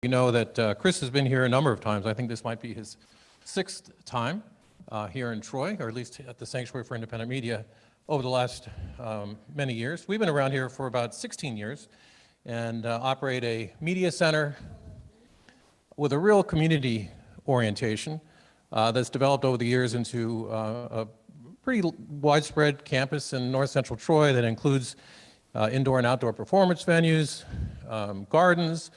You know that Chris has been here a number of times. I think this might be his 6th time here in Troy, or at least at the Sanctuary for Independent Media over the last many years. We've been around here for about 16 years and operate a media center with a real community orientation that's developed over the years into a pretty widespread campus in north central Troy that includes indoor and outdoor performance venues, gardens.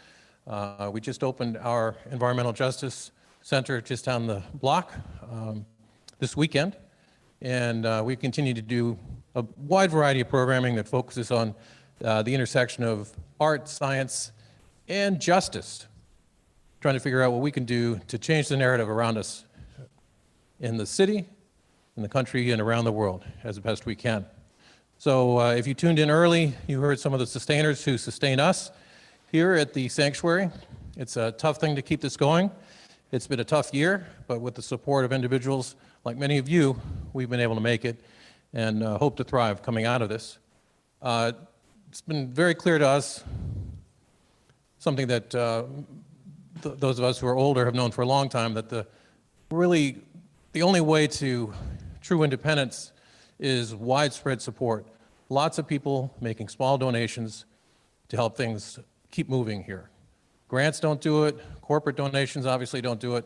We just opened our Environmental Justice Center just down the block this weekend, and we continue to do a wide variety of programming that focuses on the intersection of art, science, and justice, trying to figure out what we can do to change the narrative around us in the city, in the country, and around the world as best we can. So if you tuned in early, you heard some of the sustainers who sustain us here at the sanctuary. It's a tough thing to keep this going. It's been a tough year, but with the support of individuals like many of you, we've been able to make it and hope to thrive coming out of this. It's been very clear to us, something that those of us who are older have known for a long time, that the only way to true independence is widespread support. Lots of people making small donations to help things keep moving here. Grants don't do it, corporate donations obviously don't do it.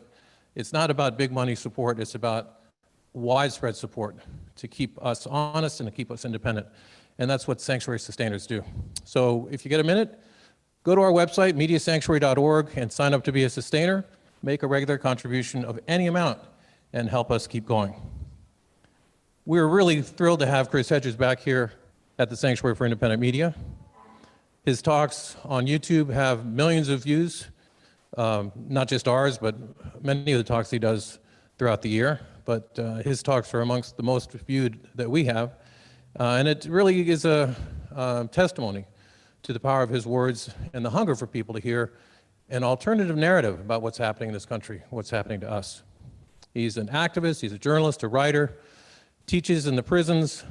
It's not about big money support, it's about widespread support to keep us honest and to keep us independent. And that's what Sanctuary Sustainers do. So if you get a minute, go to our website, mediasanctuary.org, and sign up to be a sustainer. Make a regular contribution of any amount and help us keep going. We're really thrilled to have Chris Hedges back here at the Sanctuary for Independent Media. His talks on YouTube have millions of views, not just ours, but many of the talks he does throughout the year. But his talks are amongst the most viewed that we have. And it really is a testimony to the power of his words and the hunger for people to hear an alternative narrative about what's happening in this country, what's happening to us. He's an activist, he's a journalist, a writer, teaches in the prisons,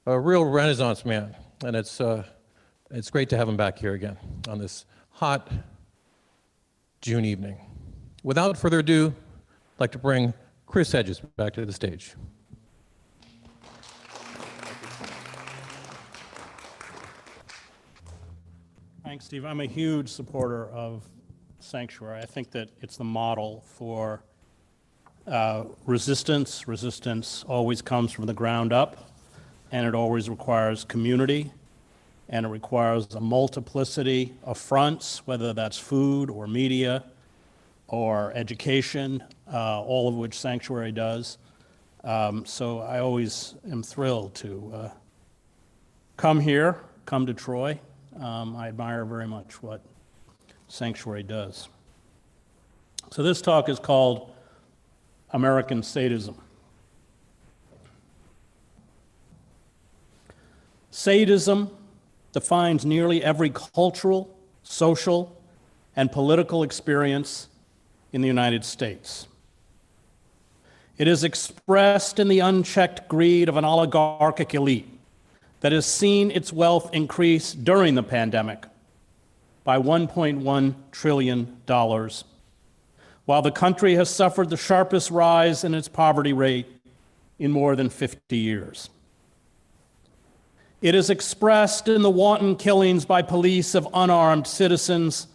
a real Renaissance man. And it's great to have him back here again on this hot June evening. Without further ado, I'd like to bring Chris Hedges back to the stage. Thanks, Steve. I'm a huge supporter of Sanctuary. I think that it's the model for resistance. Resistance always comes from the ground up, and it always requires community, and it requires a multiplicity of fronts, whether that's food or media or education, all of which Sanctuary does. So I always am thrilled to come to Troy. I admire very much what Sanctuary does. So this talk is called American Sadism. Sadism defines nearly every cultural, social, and political experience in the United States. It is expressed in the unchecked greed of an oligarchic elite that has seen its wealth increase during the pandemic by $1.1 trillion, while the country has suffered the sharpest rise in its poverty rate in more than 50 years. It is expressed in the wanton killings by police of unarmed citizens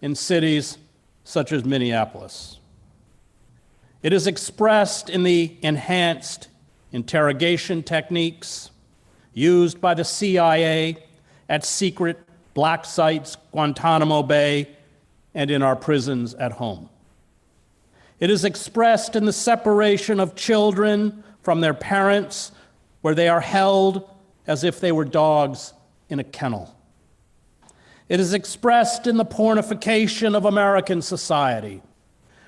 in cities such as Minneapolis. It is expressed in the enhanced interrogation techniques used by the CIA at secret black sites, Guantanamo Bay, and in our prisons at home. It is expressed in the separation of children from their parents, where they are held as if they were dogs in a kennel. It is expressed in the pornification of American society,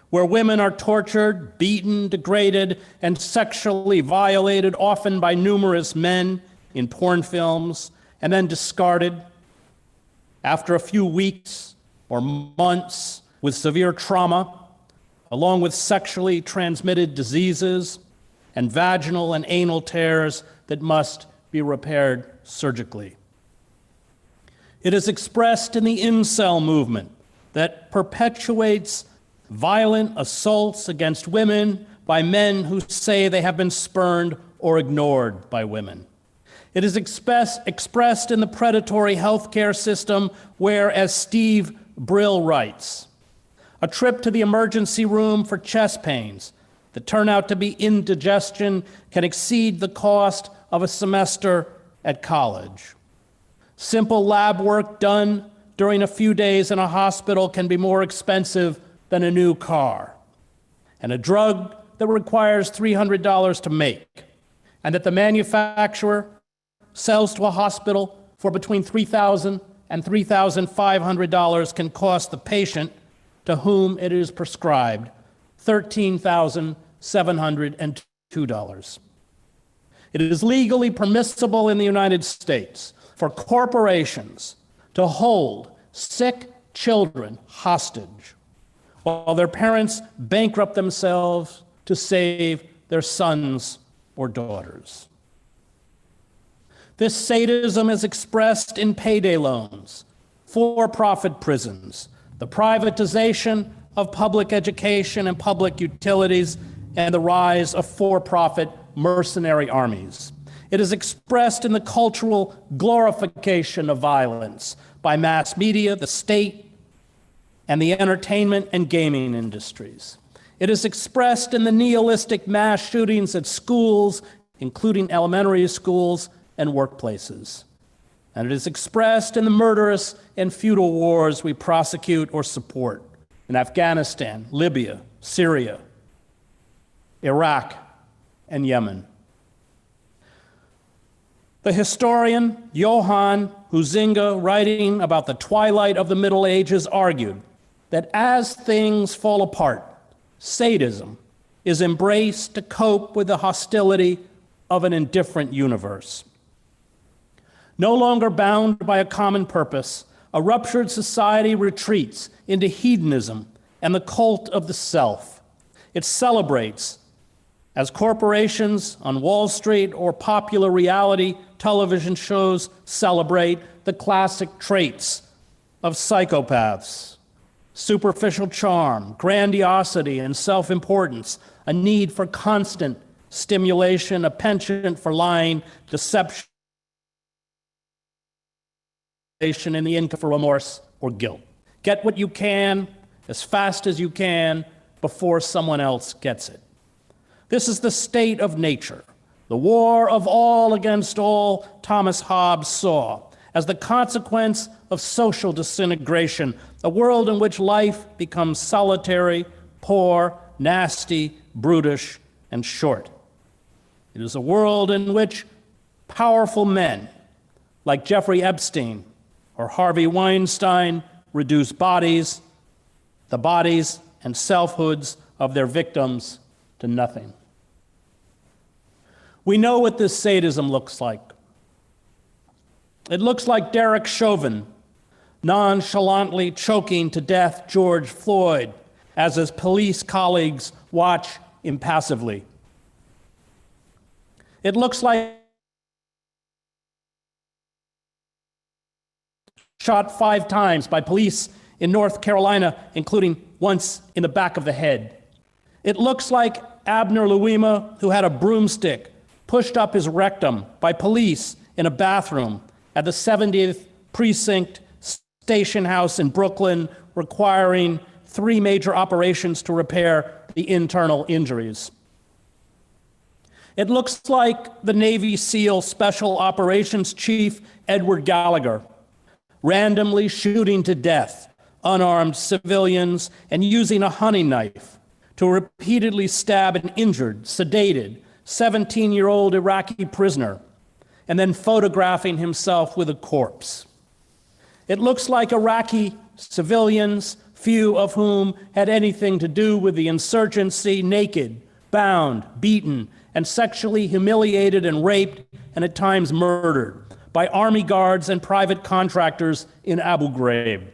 where women are tortured, beaten, degraded, and sexually violated, often by numerous men in porn films, and then discarded after a few weeks or months with severe trauma, along with sexually transmitted diseases and vaginal and anal tears that must be repaired surgically. It is expressed in the incel movement, that perpetuates violent assaults against women by men who say they have been spurned or ignored by women. It is expressed in the predatory healthcare system where, as Steve Brill writes, a trip to the emergency room for chest pains that turn out to be indigestion can exceed the cost of a semester at college. Simple lab work done during a few days in a hospital can be more expensive than a new car. And a drug that requires $300 to make, and that the manufacturer sells to a hospital for between $3,000 and $3,500 can cost the patient to whom it is prescribed $13,702. It is legally permissible in the United States for corporations to hold sick children hostage while their parents bankrupt themselves to save their sons or daughters. This sadism is expressed in payday loans, for-profit prisons, the privatization of public education and public utilities, and the rise of for-profit mercenary armies. It is expressed in the cultural glorification of violence by mass media, the state, and the entertainment and gaming industries. It is expressed in the nihilistic mass shootings at schools, including elementary schools and workplaces. And it is expressed in the murderous and futile wars we prosecute or support in Afghanistan, Libya, Syria, Iraq, and Yemen. The historian Johann Huizinga, writing about the twilight of the Middle Ages, argued that as things fall apart, sadism is embraced to cope with the hostility of an indifferent universe. No longer bound by a common purpose, a ruptured society retreats into hedonism and the cult of the self. It celebrates, as corporations on Wall Street or popular reality television shows celebrate, the classic traits of psychopaths: superficial charm, grandiosity, and self-importance, a need for constant stimulation, a penchant for lying, deception, in the income for remorse or guilt. Get what you can as fast as you can before someone else gets it. This is the state of nature, the war of all against all Thomas Hobbes saw as the consequence of social disintegration, a world in which life becomes solitary, poor, nasty, brutish, and short. It is a world in which powerful men like Jeffrey Epstein or Harvey Weinstein reduce the bodies and selfhoods of their victims to nothing. We know what this sadism looks like. It looks like Derek Chauvin nonchalantly choking to death George Floyd as his police colleagues watch impassively. It looks like shot 5 times by police in North Carolina, including once in the back of the head. It looks like Abner Louima, who had a broomstick pushed up his rectum by police in a bathroom at the 70th Precinct Station House in Brooklyn, requiring 3 major operations to repair the internal injuries. It looks like the Navy SEAL Special Operations Chief Edward Gallagher, randomly shooting to death unarmed civilians and using a hunting knife to repeatedly stab an injured, sedated, 17-year-old Iraqi prisoner, and then photographing himself with a corpse. It looks like Iraqi civilians, few of whom had anything to do with the insurgency, naked, bound, beaten, and sexually humiliated and raped, and at times murdered by army guards and private contractors in Abu Ghraib.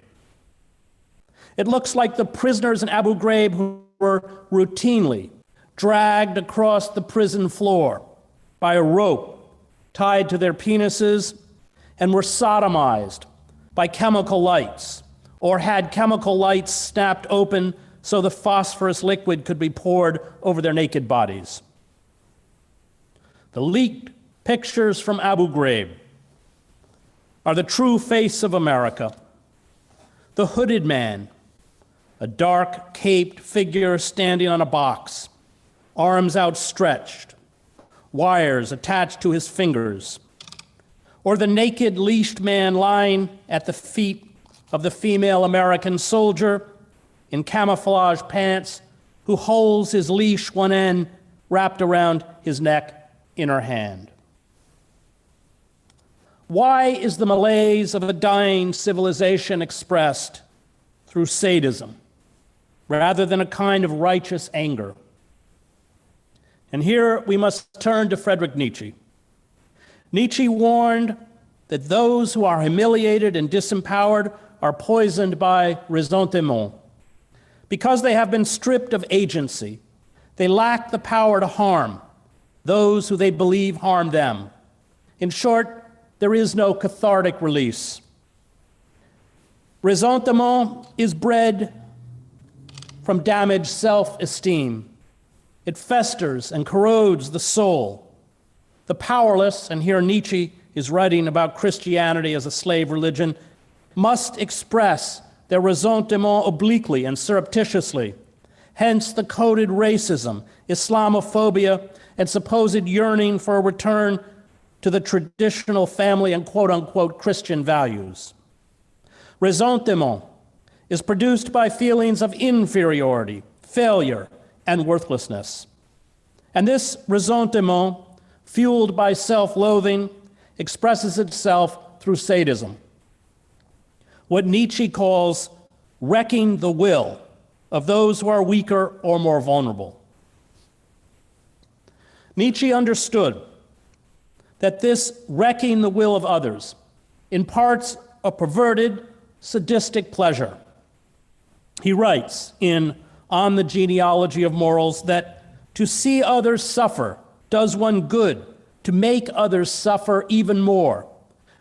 It looks like the prisoners in Abu Ghraib who were routinely dragged across the prison floor by a rope tied to their penises and were sodomized by chemical lights or had chemical lights snapped open so the phosphorus liquid could be poured over their naked bodies. The leaked pictures from Abu Ghraib are the true face of America. The hooded man, a dark, caped figure standing on a box, arms outstretched, wires attached to his fingers. Or the naked, leashed man lying at the feet of the female American soldier in camouflage pants who holds his leash one end wrapped around his neck in her hand. Why is the malaise of a dying civilization expressed through sadism rather than a kind of righteous anger? And here we must turn to Friedrich Nietzsche. Nietzsche warned that those who are humiliated and disempowered are poisoned by ressentiment. Because they have been stripped of agency, they lack the power to harm those who they believe harm them. In short, there is no cathartic release. Ressentiment is bred from damaged self-esteem. It festers and corrodes the soul. The powerless, and here Nietzsche is writing about Christianity as a slave religion, must express their ressentiment obliquely and surreptitiously. Hence the coded racism, Islamophobia, and supposed yearning for a return to the traditional family and quote-unquote Christian values. Ressentiment is produced by feelings of inferiority, failure, and worthlessness. And this ressentiment, fueled by self-loathing, expresses itself through sadism, what Nietzsche calls wrecking the will of those who are weaker or more vulnerable. Nietzsche understood that this wrecking the will of others imparts a perverted, sadistic pleasure. He writes in On the Genealogy of Morals that to see others suffer does one good, to make others suffer even more.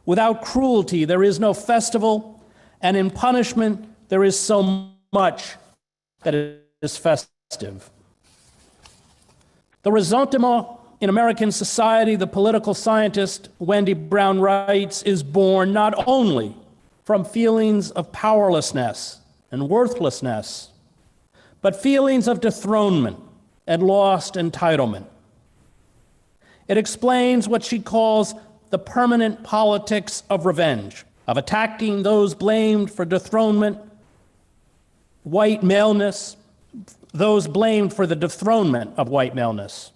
Without cruelty, there is no festival, and in punishment, there is so much that is festive. The ressentiment in American society, the political scientist Wendy Brown writes, is born not only from feelings of powerlessness and worthlessness, but feelings of dethronement and lost entitlement. It explains what she calls the permanent politics of revenge, of attacking those blamed for dethronement, white maleness, those blamed for the dethronement of white maleness,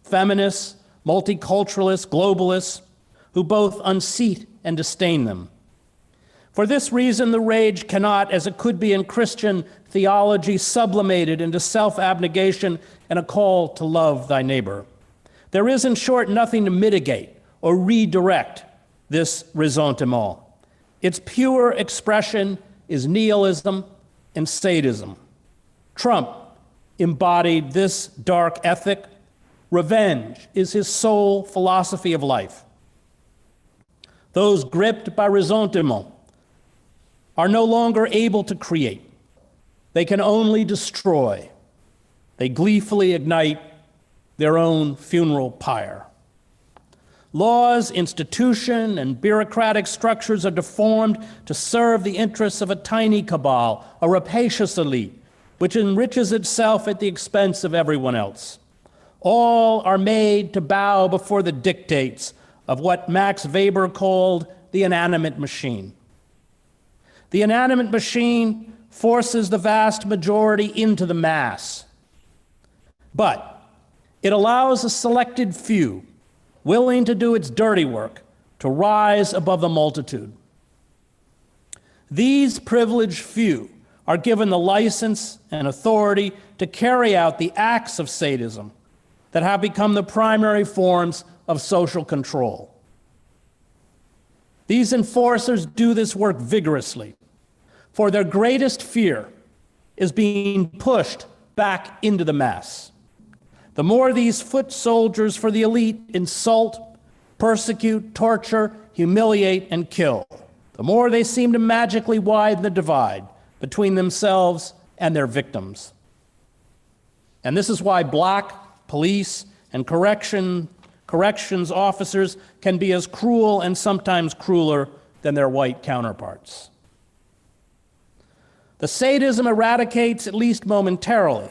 feminists, multiculturalists, globalists, who both unseat and disdain them. For this reason, the rage cannot, as it could be in Christian theology, sublimated into self-abnegation and a call to love thy neighbor. There is, in short, nothing to mitigate or redirect this ressentiment. Its pure expression is nihilism and sadism. Trump embodied this dark ethic. Revenge is his sole philosophy of life. Those gripped by ressentiment are no longer able to create. They can only destroy. They gleefully ignite their own funeral pyre. Laws, institution, and bureaucratic structures are deformed to serve the interests of a tiny cabal, a rapacious elite, which enriches itself at the expense of everyone else. All are made to bow before the dictates of what Max Weber called the inanimate machine. The inanimate machine forces the vast majority into the mass, but it allows a selected few, willing to do its dirty work, to rise above the multitude. These privileged few are given the license and authority to carry out the acts of sadism that have become the primary forms of social control. These enforcers do this work vigorously, for their greatest fear is being pushed back into the mass. The more these foot soldiers for the elite insult, persecute, torture, humiliate, and kill, the more they seem to magically widen the divide between themselves and their victims. And this is why black police and corrections officers can be as cruel and sometimes crueler than their white counterparts. The sadism eradicates, at least momentarily,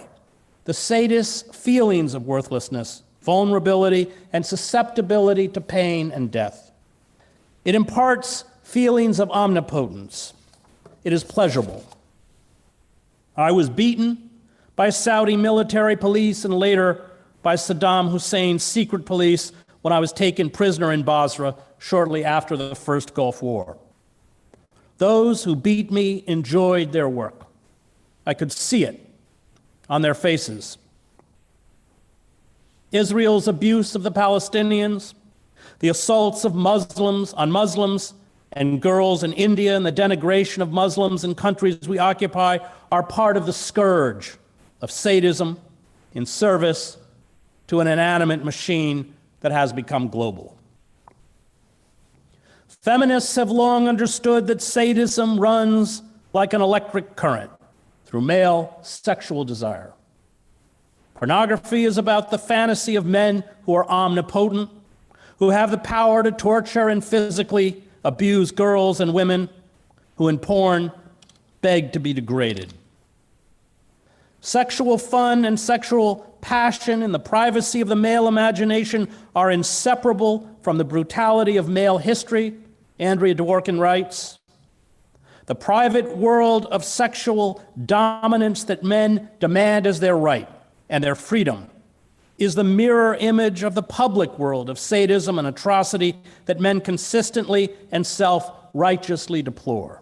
the sadist's feelings of worthlessness, vulnerability, and susceptibility to pain and death. It imparts feelings of omnipotence. It is pleasurable. I was beaten by Saudi military police and later by Saddam Hussein's secret police when I was taken prisoner in Basra shortly after the First Gulf War. Those who beat me enjoyed their work. I could see it on their faces. Israel's abuse of the Palestinians, the assaults of Muslims on Muslims and girls in India, and the denigration of Muslims in countries we occupy are part of the scourge of sadism in service to an inanimate machine that has become global. Feminists have long understood that sadism runs like an electric current through male sexual desire. Pornography is about the fantasy of men who are omnipotent, who have the power to torture and physically abuse girls and women, who in porn beg to be degraded. Sexual fun and sexual passion in the privacy of the male imagination are inseparable from the brutality of male history, Andrea Dworkin writes. The private world of sexual dominance that men demand as their right and their freedom is the mirror image of the public world of sadism and atrocity that men consistently and self-righteously deplore.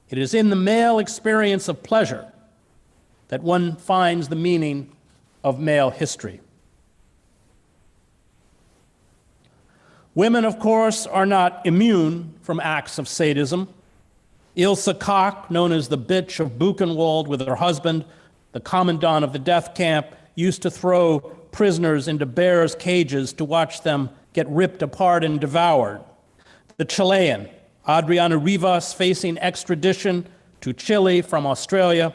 It is in the male experience of pleasure that one finds the meaning of male history. Women, of course, are not immune from acts of sadism. Ilse Koch, known as the bitch of Buchenwald with her husband, the commandant of the death camp, used to throw prisoners into bears' cages to watch them get ripped apart and devoured. The Chilean, Adriana Rivas, facing extradition to Chile from Australia,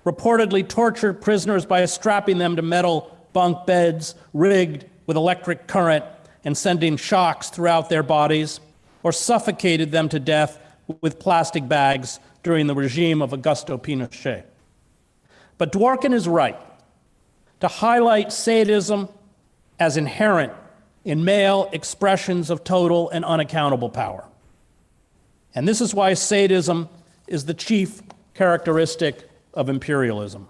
reportedly tortured prisoners by strapping them to metal bunk beds rigged with electric current and sending shocks throughout their bodies, or suffocated them to death with plastic bags during the regime of Augusto Pinochet. But Dworkin is right to highlight sadism as inherent in male expressions of total and unaccountable power. And this is why sadism is the chief characteristic of imperialism.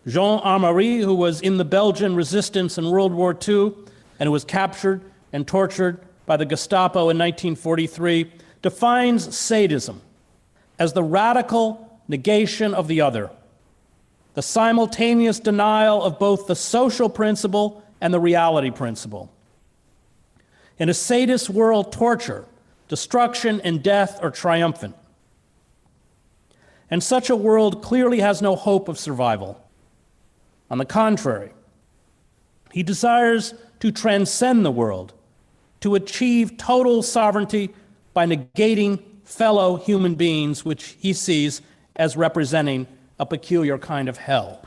Jean Armory, who was in the Belgian resistance in World War II and who was captured and tortured by the Gestapo in 1943, defines sadism as the radical negation of the other, the simultaneous denial of both the social principle and the reality principle. In a sadist world, torture, destruction, and death are triumphant. And such a world clearly has no hope of survival. On the contrary, he desires to transcend the world, to achieve total sovereignty by negating fellow human beings, which he sees as representing a peculiar kind of hell.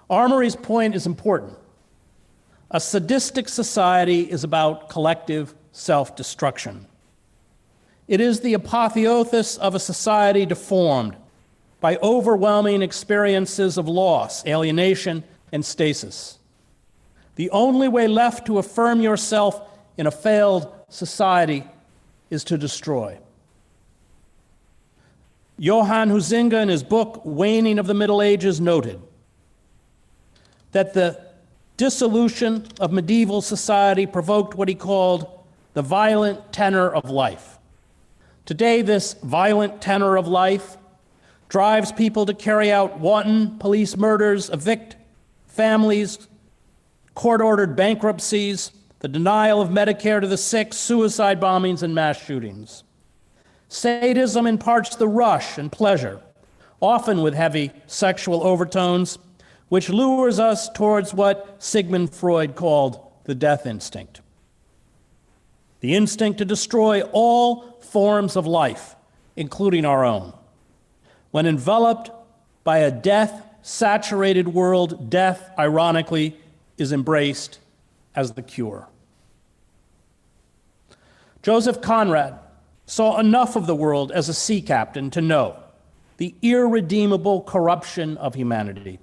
Armory's point is important. A sadistic society is about collective self-destruction. It is the apotheosis of a society deformed by overwhelming experiences of loss, alienation, and stasis. The only way left to affirm yourself in a failed society is to destroy. Johann Huizinga, in his book, Waning of the Middle Ages, noted that the dissolution of medieval society provoked what he called the violent tenor of life. Today, this violent tenor of life drives people to carry out wanton police murders, evict families, court-ordered bankruptcies, the denial of Medicare to the sick, suicide bombings, and mass shootings. Sadism imparts the rush and pleasure, often with heavy sexual overtones, which lures us towards what Sigmund Freud called the death instinct. the instinct to destroy all forms of life, including our own. When enveloped by a death-saturated world, death, ironically, is embraced as the cure. Joseph Conrad saw enough of the world as a sea captain to know the irredeemable corruption of humanity,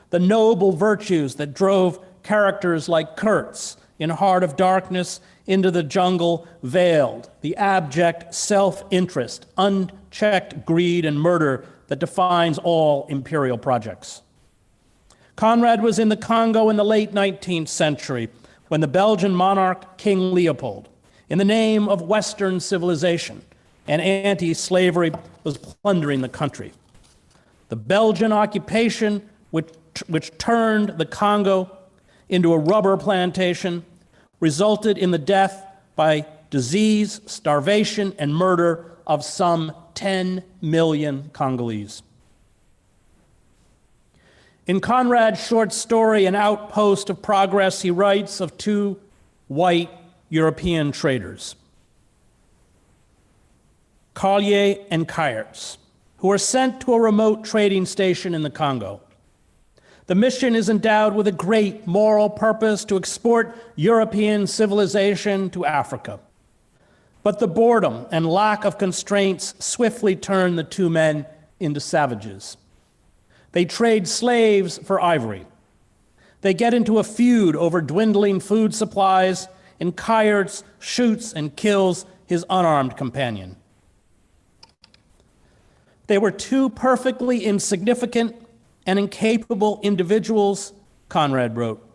the noble virtues that drove characters like Kurtz in Heart of Darkness into the jungle veiled, the abject self-interest, unchecked greed and murder that defines all imperial projects. Conrad was in the Congo in the late 19th century when the Belgian monarch King Leopold, in the name of Western civilization and anti-slavery, was plundering the country. The Belgian occupation, which turned the Congo into a rubber plantation, resulted in the death by disease, starvation, and murder of some 10 million Congolese. In Conrad's short story, An Outpost of Progress, he writes of two white European traders, Collier and Kayerts, who are sent to a remote trading station in the Congo. The mission is endowed with a great moral purpose to export European civilization to Africa. But the boredom and lack of constraints swiftly turn the two men into savages. They trade slaves for ivory. They get into a feud over dwindling food supplies, and Kayerts shoots and kills his unarmed companion. They were two perfectly insignificant and incapable individuals, Conrad wrote,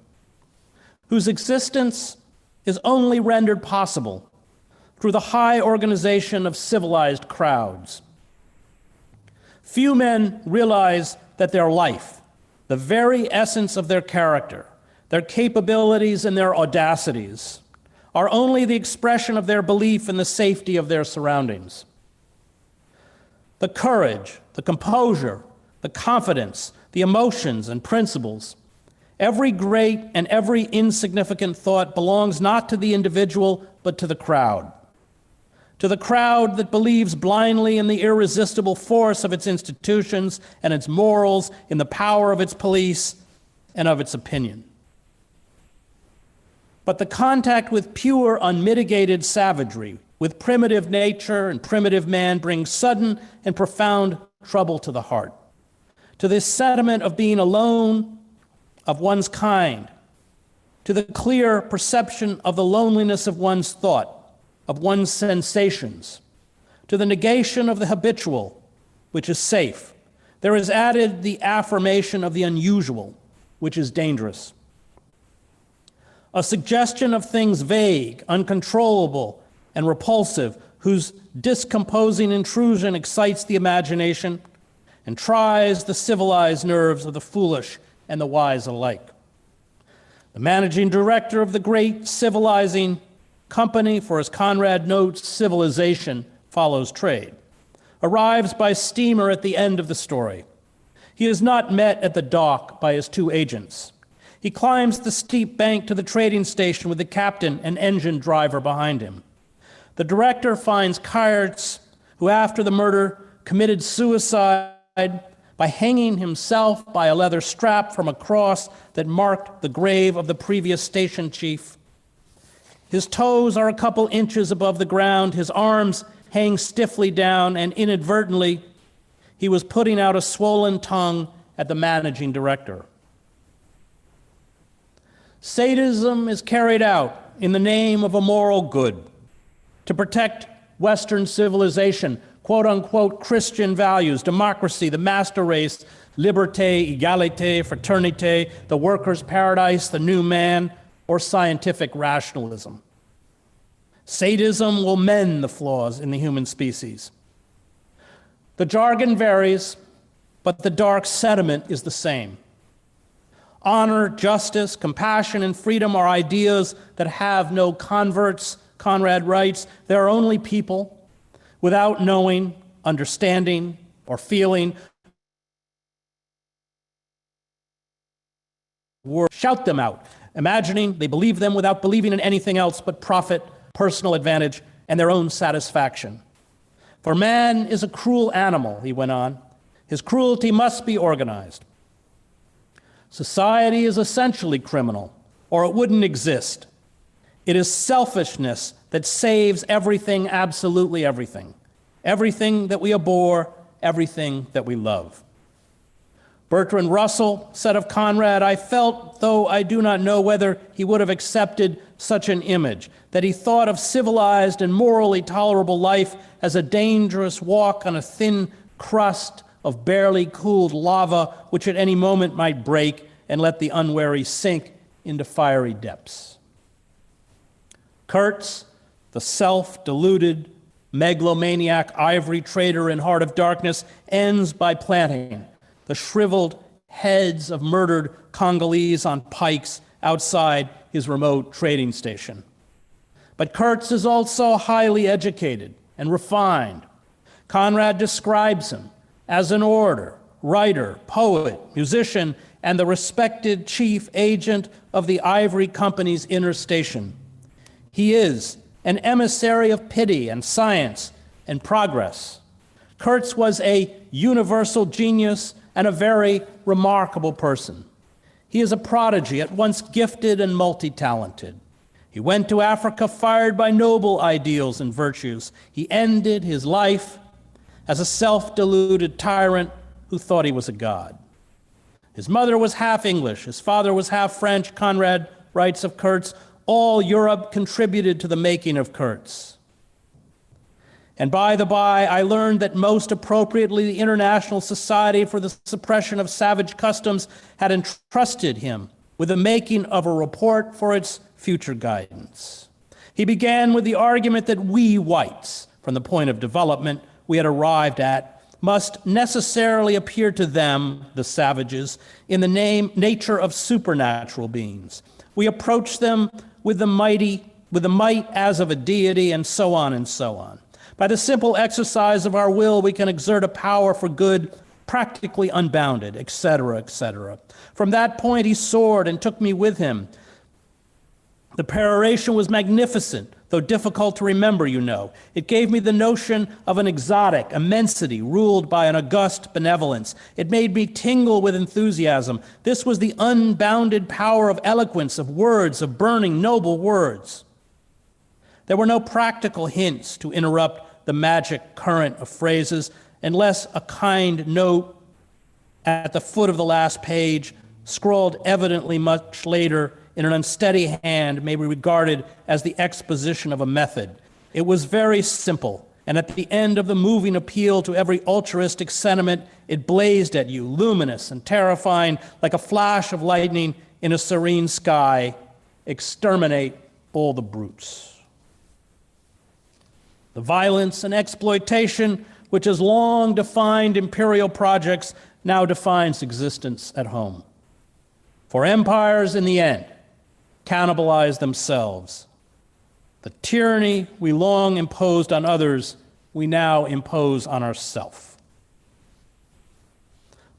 whose existence is only rendered possible through the high organization of civilized crowds. Few men realize that their life, the very essence of their character, their capabilities and their audacities, are only the expression of their belief in the safety of their surroundings. The courage, the composure, the confidence, the emotions and principles, every great and every insignificant thought belongs not to the individual, but to the crowd. To the crowd that believes blindly in the irresistible force of its institutions and its morals, in the power of its police and of its opinion. But the contact with pure, unmitigated savagery, with primitive nature and primitive man, brings sudden and profound trouble to the heart, to this sentiment of being alone of one's kind, to the clear perception of the loneliness of one's thought, of one's sensations, to the negation of the habitual, which is safe. There is added the affirmation of the unusual, which is dangerous. A suggestion of things vague, uncontrollable, and repulsive, whose discomposing intrusion excites the imagination and tries the civilized nerves of the foolish and the wise alike. The managing director of the great civilizing company, for as Conrad notes, civilization follows trade, arrives by steamer at the end of the story. He is not met at the dock by his two agents. He climbs the steep bank to the trading station with the captain and engine driver behind him. The director finds Kayerts, who after the murder committed suicide by hanging himself by a leather strap from a cross that marked the grave of the previous station chief. His toes are a couple inches above the ground, his arms hang stiffly down, and inadvertently, he was putting out a swollen tongue at the managing director. Sadism is carried out in the name of a moral good, to protect Western civilization, quote-unquote Christian values, democracy, the master race, liberté, égalité, fraternité, the worker's paradise, the new man, or scientific rationalism. Sadism will mend the flaws in the human species. The jargon varies, but the dark sentiment is the same. Honor, justice, compassion, and freedom are ideas that have no converts, Conrad writes. They are only people without knowing, understanding, or feeling. Shout them out, imagining they believe them without believing in anything else but profit, personal advantage, and their own satisfaction. For man is a cruel animal, he went on. His cruelty must be organized. Society is essentially criminal, or it wouldn't exist. It is selfishness that saves everything, absolutely everything. Everything that we abhor, everything that we love. Bertrand Russell said of Conrad, "I felt, though I do not know whether he would have accepted such an image, that he thought of civilized and morally tolerable life as a dangerous walk on a thin crust of barely cooled lava, which at any moment might break and let the unwary sink into fiery depths." Kurtz, the self-deluded, megalomaniac ivory trader in Heart of Darkness, ends by planting the shriveled heads of murdered Congolese on pikes outside his remote trading station. But Kurtz is also highly educated and refined. Conrad describes him as an orator, writer, poet, musician, and the respected chief agent of the Ivory Company's inner station. He is an emissary of pity and science and progress. Kurtz was a universal genius and a very remarkable person. He is a prodigy, at once gifted and multi-talented. He went to Africa fired by noble ideals and virtues. He ended his life as a self-deluded tyrant who thought he was a god. His mother was half English, his father was half French. Conrad writes of Kurtz, "All Europe contributed to the making of Kurtz." And by the by, I learned that most appropriately, the International Society for the Suppression of Savage Customs had entrusted him with the making of a report for its future guidance. He began with the argument that we whites, from the point of development we had arrived at, must necessarily appear to them, the savages, in the nature of supernatural beings. We approach them with the might as of a deity, and so on and so on. By the simple exercise of our will, we can exert a power for good practically unbounded, etc., etc. From that point, he soared and took me with him. The peroration was magnificent, though difficult to remember, you know. It gave me the notion of an exotic immensity ruled by an august benevolence. It made me tingle with enthusiasm. This was the unbounded power of eloquence, of words, of burning, noble words. There were no practical hints to interrupt the magic current of phrases, unless a kind note at the foot of the last page, scrawled evidently much later in an unsteady hand, may be regarded as the exposition of a method. It was very simple, and at the end of the moving appeal to every altruistic sentiment, it blazed at you, luminous and terrifying, like a flash of lightning in a serene sky. Exterminate all the brutes. The violence and exploitation which has long defined imperial projects now defines existence at home. For empires, in the end, cannibalize themselves. The tyranny we long imposed on others, we now impose on ourselves.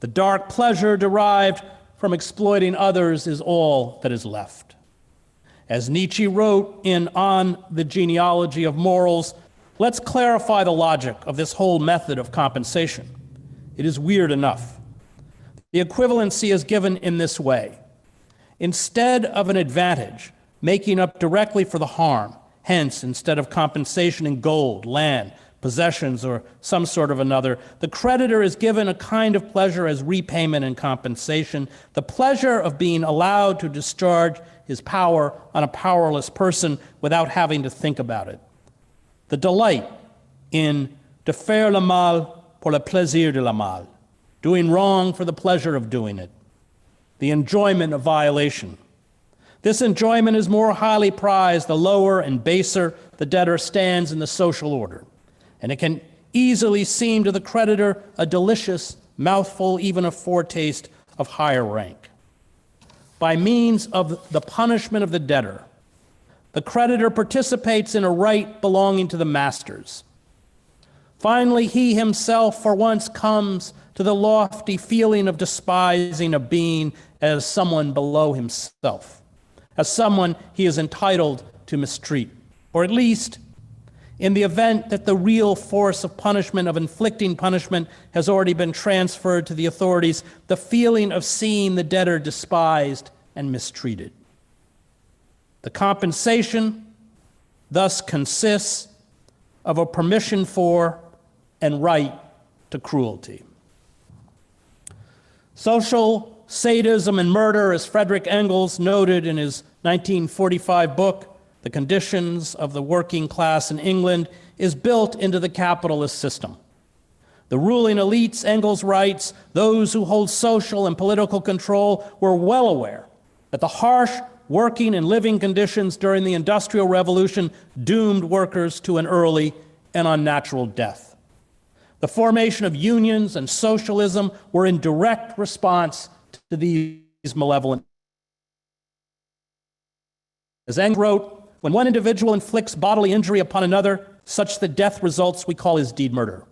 The dark pleasure derived from exploiting others is all that is left. As Nietzsche wrote in On the Genealogy of Morals, let's clarify the logic of this whole method of compensation. It is weird enough. The equivalency is given in this way. Instead of an advantage, making up directly for the harm, hence, instead of compensation in gold, land, possessions, or some sort of another, the creditor is given a kind of pleasure as repayment and compensation, the pleasure of being allowed to discharge his power on a powerless person without having to think about it. The delight in de faire le mal pour le plaisir de la mal, doing wrong for the pleasure of doing it. The enjoyment of violation. This enjoyment is more highly prized the lower and baser the debtor stands in the social order, and it can easily seem to the creditor a delicious mouthful, even a foretaste of higher rank. By means of the punishment of the debtor, the creditor participates in a right belonging to the masters. Finally, he himself for once comes to the lofty feeling of despising a being as someone below himself, as someone he is entitled to mistreat. or at least in the event that the real force of punishment, of inflicting punishment, has already been transferred to the authorities, the feeling of seeing the debtor despised and mistreated. The compensation thus consists of a permission for and right to cruelty. Social sadism and murder, as Frederick Engels noted in his 1945 book, The Conditions of the Working Class in England, is built into the capitalist system. The ruling elites, Engels writes, those who hold social and political control were well aware that the harsh working and living conditions during the Industrial Revolution doomed workers to an early and unnatural death. The formation of unions and socialism were in direct response to these malevolent. As Engels wrote, when one individual inflicts bodily injury upon another, such that death results, we call his deed murder.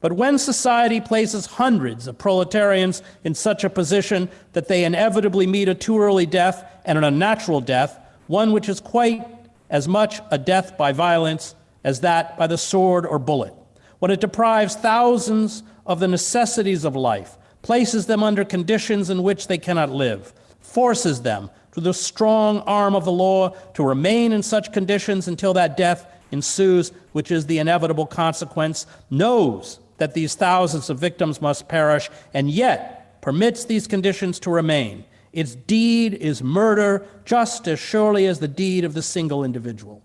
But when society places hundreds of proletarians in such a position that they inevitably meet a too early death and an unnatural death, one which is quite as much a death by violence as that by the sword or bullet, when it deprives thousands of the necessities of life, places them under conditions in which they cannot live, forces them through the strong arm of the law to remain in such conditions until that death ensues, which is the inevitable consequence, knows that these thousands of victims must perish, and yet permits these conditions to remain. Its deed is murder just as surely as the deed of the single individual.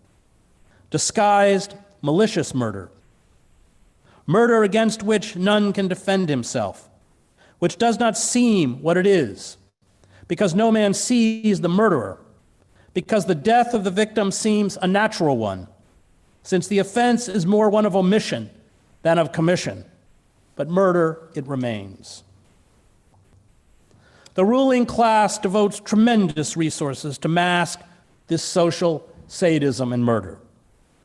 Disguised, malicious murder. Murder against which none can defend himself, which does not seem what it is, because no man sees the murderer, because the death of the victim seems a natural one, since the offense is more one of omission than of commission, but murder it remains. The ruling class devotes tremendous resources to mask this social sadism and murder.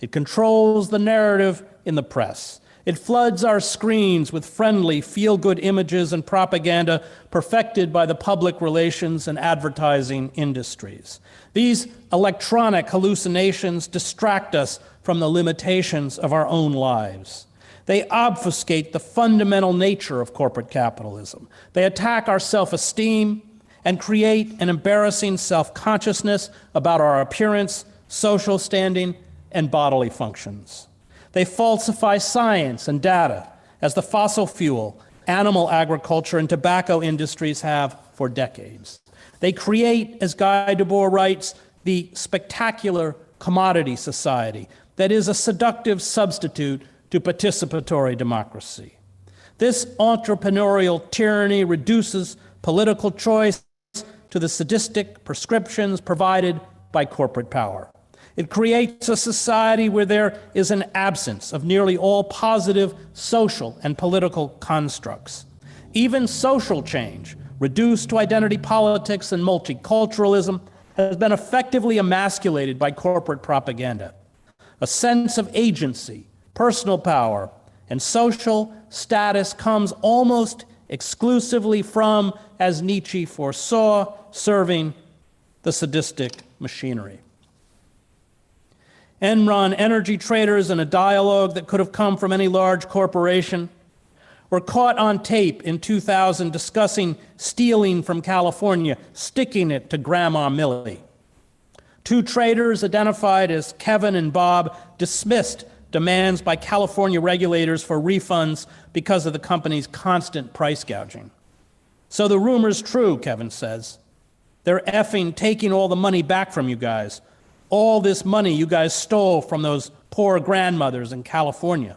It controls the narrative in the press. It floods our screens with friendly, feel-good images and propaganda perfected by the public relations and advertising industries. These electronic hallucinations distract us from the limitations of our own lives. They obfuscate the fundamental nature of corporate capitalism. They attack our self-esteem and create an embarrassing self-consciousness about our appearance, social standing, and bodily functions. They falsify science and data, as the fossil fuel, animal agriculture, and tobacco industries have for decades. They create, as Guy Debord writes, the spectacular commodity society that is a seductive substitute to participatory democracy. This entrepreneurial tyranny reduces political choice to the sadistic prescriptions provided by corporate power. It creates a society where there is an absence of nearly all positive social and political constructs. Even social change, reduced to identity politics and multiculturalism, has been effectively emasculated by corporate propaganda. A sense of agency, personal power, and social status comes almost exclusively from, as Nietzsche foresaw, serving the sadistic machinery. Enron energy traders, in a dialogue that could have come from any large corporation, were caught on tape in 2000 discussing stealing from California, sticking it to Grandma Millie. Two traders, identified as Kevin and Bob, dismissed demands by California regulators for refunds because of the company's constant price gouging. So the rumor's true, Kevin says. They're effing taking all the money back from you guys. All this money you guys stole from those poor grandmothers in California.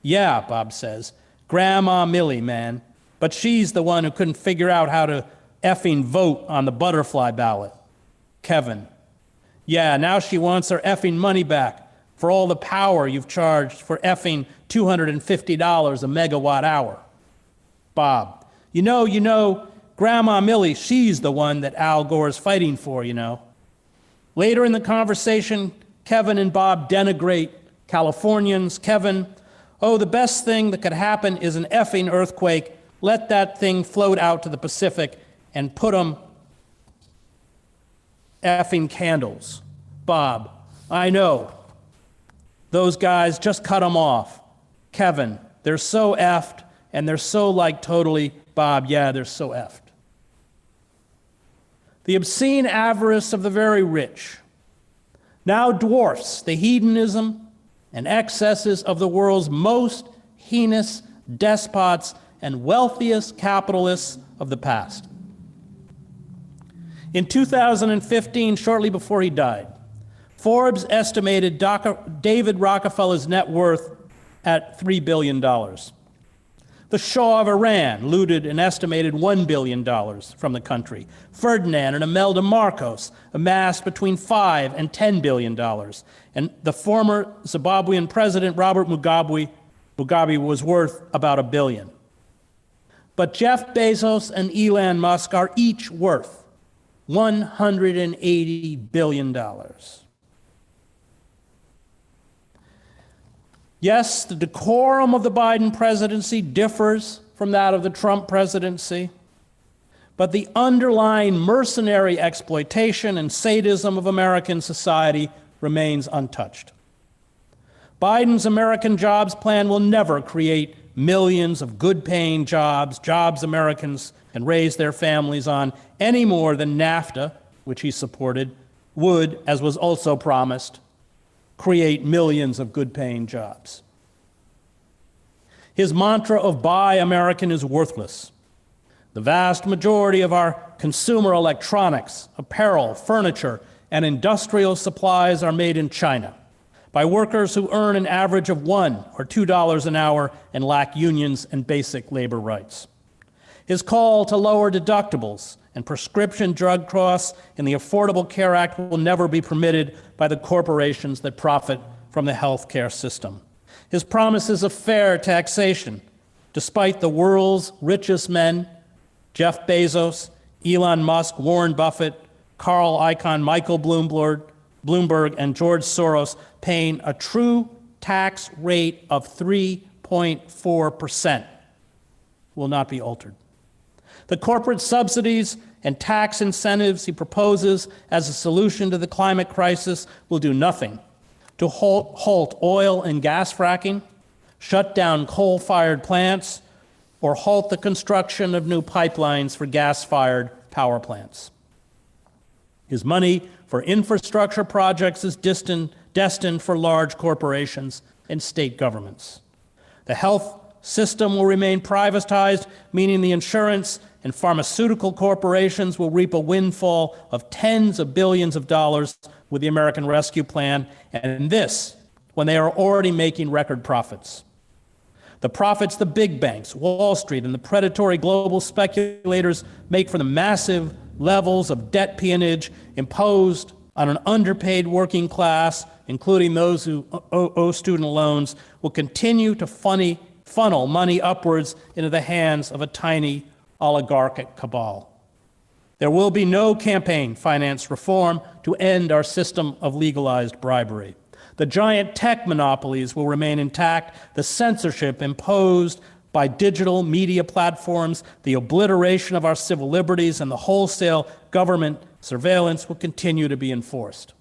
Yeah, Bob says, Grandma Millie, man. But she's the one who couldn't figure out how to effing vote on the butterfly ballot. Kevin. Yeah, now she wants her effing money back for all the power you've charged for effing $250 a megawatt hour. Bob. You know, Grandma Millie, she's the one that Al Gore's fighting for, you know. Later in the conversation, Kevin and Bob denigrate Californians. Kevin, oh, the best thing that could happen is an effing earthquake. Let that thing float out to the Pacific and put them effing candles. Bob, I know. Those guys, just cut them off. Kevin, they're so effed, and they're so like totally, Bob, yeah, they're so effed. The obscene avarice of the very rich now dwarfs the hedonism and excesses of the world's most heinous despots and wealthiest capitalists of the past. In 2015, shortly before he died, Forbes estimated David Rockefeller's net worth at $3 billion. The Shah of Iran looted an estimated $1 billion from the country. Ferdinand and Imelda Marcos amassed between $5 and $10 billion. And the former Zimbabwean president, Robert Mugabe was worth about $1 billion. But Jeff Bezos and Elon Musk are each worth $180 billion. Yes, the decorum of the Biden presidency differs from that of the Trump presidency, but the underlying mercenary exploitation and sadism of American society remains untouched. Biden's American jobs plan will never create millions of good-paying jobs Americans can raise their families on, any more than NAFTA, which he supported, would, as was also promised, create millions of good-paying jobs. His mantra of Buy American is worthless. The vast majority of our consumer electronics, apparel, furniture, and industrial supplies are made in China by workers who earn an average of $1 or $2 an hour and lack unions and basic labor rights. His call to lower deductibles and prescription drug costs in the Affordable Care Act will never be permitted by the corporations that profit from the health care system. His promises of fair taxation, despite the world's richest men, Jeff Bezos, Elon Musk, Warren Buffett, Carl Icahn, Michael Bloomberg, and George Soros paying a true tax rate of 3.4%, will not be altered. The corporate subsidies and tax incentives he proposes as a solution to the climate crisis will do nothing to halt oil and gas fracking, shut down coal-fired plants, or halt the construction of new pipelines for gas-fired power plants. His money for infrastructure projects is destined for large corporations and state governments. The health system will remain privatized, meaning the insurance and pharmaceutical corporations will reap a windfall of tens of billions of dollars with the American Rescue Plan, and this when they are already making record profits. The profits the big banks, Wall Street, and the predatory global speculators make from the massive levels of debt peonage imposed on an underpaid working class, including those who owe student loans, will continue to funnel money upwards into the hands of a tiny oligarchic cabal. There will be no campaign finance reform to end our system of legalized bribery. The giant tech monopolies will remain intact. The censorship imposed by digital media platforms, the obliteration of our civil liberties, and the wholesale government surveillance will continue to be enforced.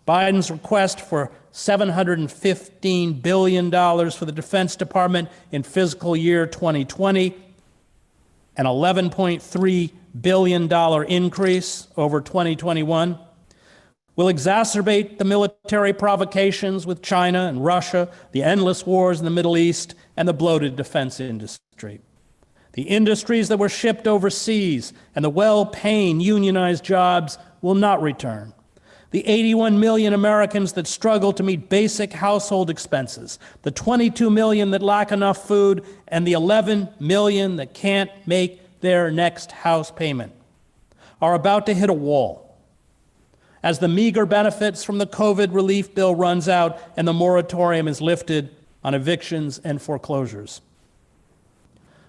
Biden's request for $715 billion for the Defense Department in fiscal year 2020, an $11.3 billion increase over 2021, will exacerbate the military provocations with China and Russia, the endless wars in the Middle East, and the bloated defense industry. The industries that were shipped overseas and the well-paying unionized jobs will not return. The 81 million Americans that struggle to meet basic household expenses, the 22 million that lack enough food, and the 11 million that can't make their next house payment are about to hit a wall as the meager benefits from the COVID relief bill runs out and the moratorium is lifted on evictions and foreclosures.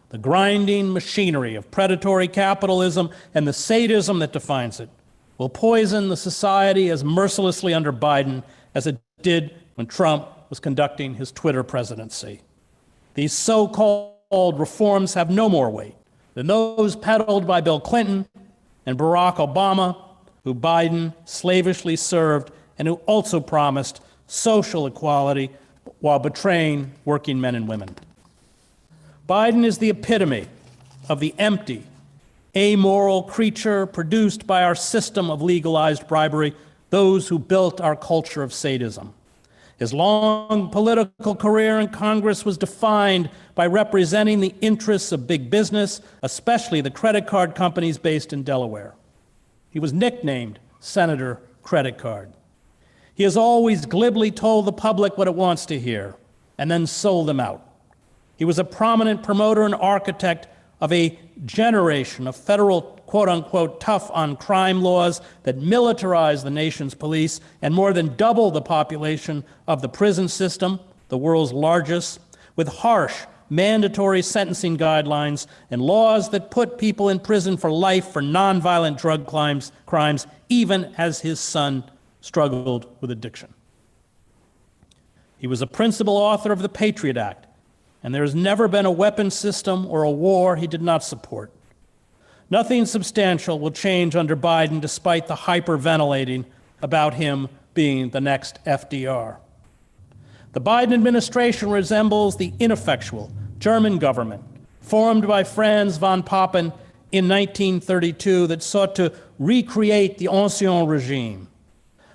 The grinding machinery of predatory capitalism and the sadism that defines it will poison the society as mercilessly under Biden as it did when Trump was conducting his Twitter presidency. These so-called reforms have no more weight than those peddled by Bill Clinton and Barack Obama, who Biden slavishly served and who also promised social equality, while betraying working men and women. Biden is the epitome of the empty, amoral creature produced by our system of legalized bribery, those who built our culture of sadism. His long political career in Congress was defined by representing the interests of big business, especially the credit card companies based in Delaware. He was nicknamed Senator Credit Card. He has always glibly told the public what it wants to hear and then sold them out. He was a prominent promoter and architect of a generation of federal, quote-unquote, tough-on-crime laws that militarize the nation's police and more than double the population of the prison system, the world's largest, with harsh, mandatory sentencing guidelines and laws that put people in prison for life for nonviolent drug crimes, even as his son struggled with addiction. He was a principal author of the Patriot Act, and there has never been a weapons system or a war he did not support. Nothing substantial will change under Biden, despite the hyperventilating about him being the next FDR. The Biden administration resembles the ineffectual German government formed by Franz von Papen in 1932 that sought to recreate the Ancien regime,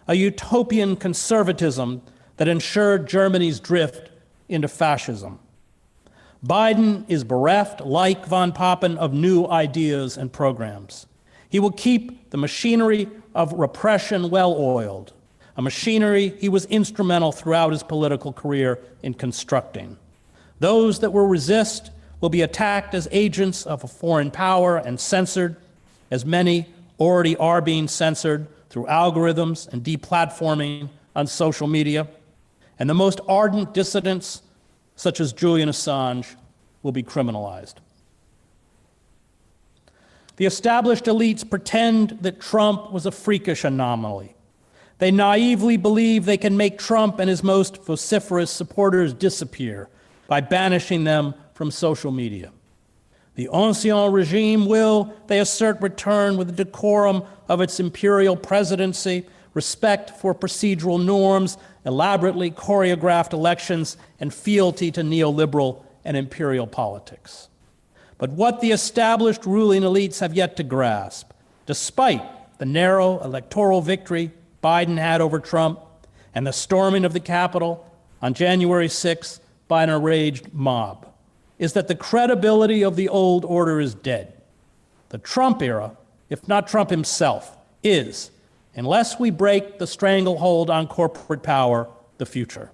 a utopian conservatism that ensured Germany's drift into fascism. Biden is bereft, like von Papen, of new ideas and programs. He will keep the machinery of repression well-oiled, a machinery he was instrumental throughout his political career in constructing. Those that will resist will be attacked as agents of a foreign power and censored, as many already are being censored through algorithms and deplatforming on social media. And the most ardent dissidents, such as Julian Assange, will be criminalized. The established elites pretend that Trump was a freakish anomaly. They naively believe they can make Trump and his most vociferous supporters disappear by banishing them from social media. The Ancien regime will, they assert, return with the decorum of its imperial presidency, respect for procedural norms, elaborately choreographed elections, and fealty to neoliberal and imperial politics. But what the established ruling elites have yet to grasp, despite the narrow electoral victory Biden had over Trump and the storming of the Capitol on January 6th by an enraged mob, is that the credibility of the old order is dead. The Trump era, if not Trump himself, is, unless we break the stranglehold on corporate power, the future.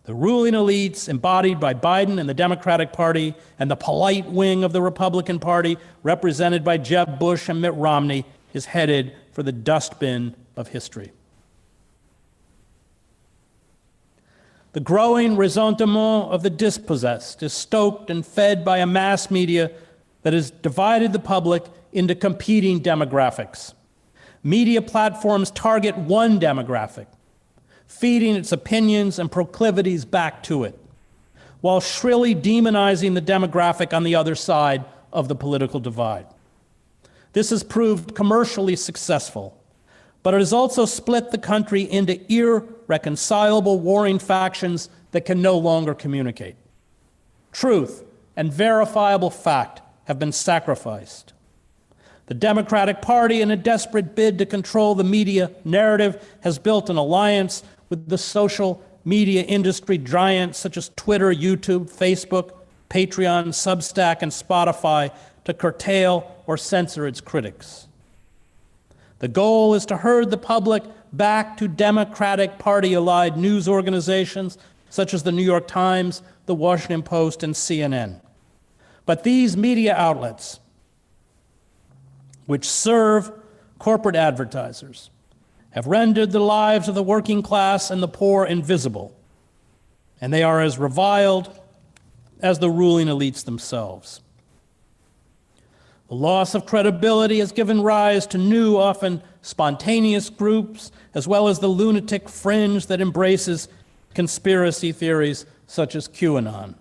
The ruling elites, embodied by Biden and the Democratic Party, and the polite wing of the Republican Party, represented by Jeb Bush and Mitt Romney, is headed for the dustbin of history. The growing ressentiment of the dispossessed is stoked and fed by a mass media that has divided the public into competing demographics. Media platforms target one demographic, feeding its opinions and proclivities back to it, while shrilly demonizing the demographic on the other side of the political divide. This has proved commercially successful, but it has also split the country into irreconcilable warring factions that can no longer communicate. Truth and verifiable fact have been sacrificed. The Democratic Party, in a desperate bid to control the media narrative, has built an alliance with the social media industry giants such as Twitter, YouTube, Facebook, Patreon, Substack, and Spotify to curtail or censor its critics. The goal is to herd the public back to Democratic Party-allied news organizations such as the New York Times, the Washington Post, and CNN. But these media outlets, which serve corporate advertisers, have rendered the lives of the working class and the poor invisible, and they are as reviled as the ruling elites themselves. The loss of credibility has given rise to new, often spontaneous groups, as well as the lunatic fringe that embraces conspiracy theories such as QAnon.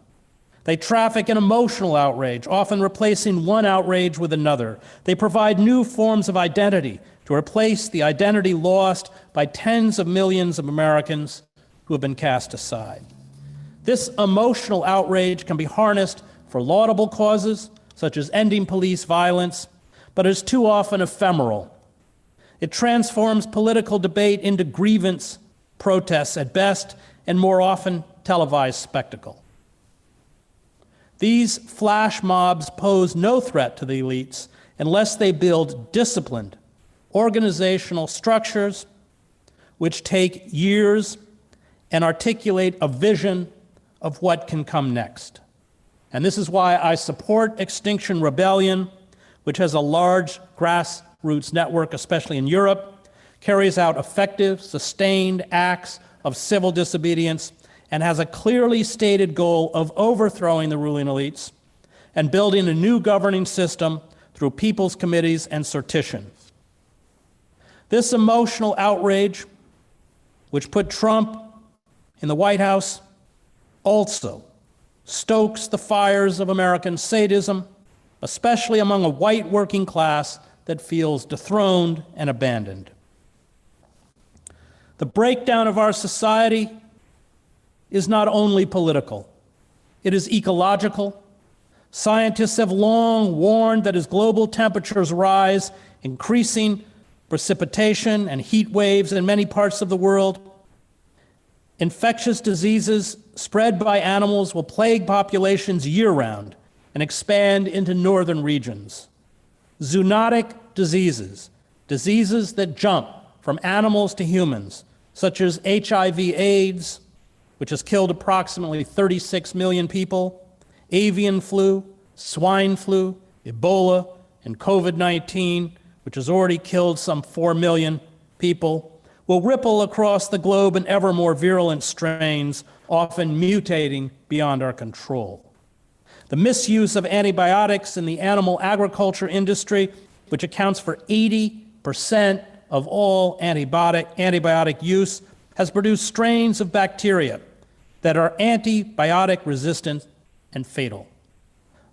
They traffic in emotional outrage, often replacing one outrage with another. They provide new forms of identity to replace the identity lost by tens of millions of Americans who have been cast aside. This emotional outrage can be harnessed for laudable causes, such as ending police violence, but is too often ephemeral. It transforms political debate into grievance protests at best, and more often televised spectacle. These flash mobs pose no threat to the elites unless they build disciplined organizational structures which take years and articulate a vision of what can come next. And this is why I support Extinction Rebellion, which has a large grassroots network, especially in Europe, carries out effective, sustained acts of civil disobedience, and has a clearly stated goal of overthrowing the ruling elites and building a new governing system through people's committees and sortition. This emotional outrage, which put Trump in the White House, also stokes the fires of American sadism, especially among a white working class that feels dethroned and abandoned. The breakdown of our society is not only political, it is ecological. Scientists have long warned that as global temperatures rise, increasing precipitation and heat waves in many parts of the world, infectious diseases spread by animals will plague populations year-round and expand into northern regions. Zoonotic diseases, diseases that jump from animals to humans, such as HIV/AIDS, which has killed approximately 36 million people, avian flu, swine flu, Ebola, and COVID-19, which has already killed some 4 million people, will ripple across the globe in ever more virulent strains, often mutating beyond our control. The misuse of antibiotics in the animal agriculture industry, which accounts for 80% of all antibiotic use, has produced strains of bacteria that are antibiotic resistant and fatal.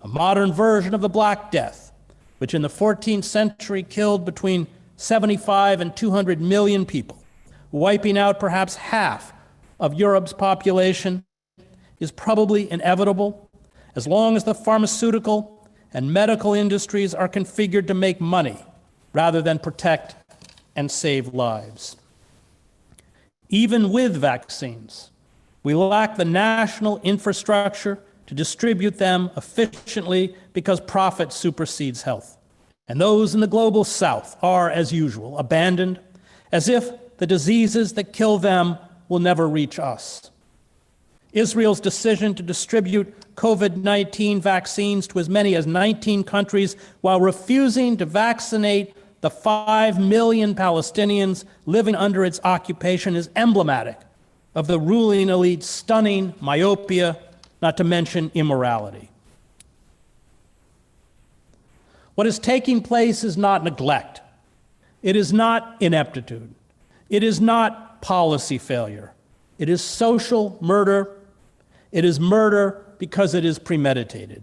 A modern version of the Black Death, which in the 14th century killed between 75 and 200 million people, wiping out perhaps half of Europe's population, is probably inevitable as long as the pharmaceutical and medical industries are configured to make money rather than protect and save lives. Even with vaccines, we lack the national infrastructure to distribute them efficiently because profit supersedes health. And those in the global south are, as usual, abandoned, as if the diseases that kill them will never reach us. Israel's decision to distribute COVID-19 vaccines to as many as 19 countries while refusing to vaccinate the 5 million Palestinians living under its occupation is emblematic of the ruling elite's stunning myopia, not to mention immorality. What is taking place is not neglect. It is not ineptitude. It is not policy failure. It is social murder. It is murder because it is premeditated.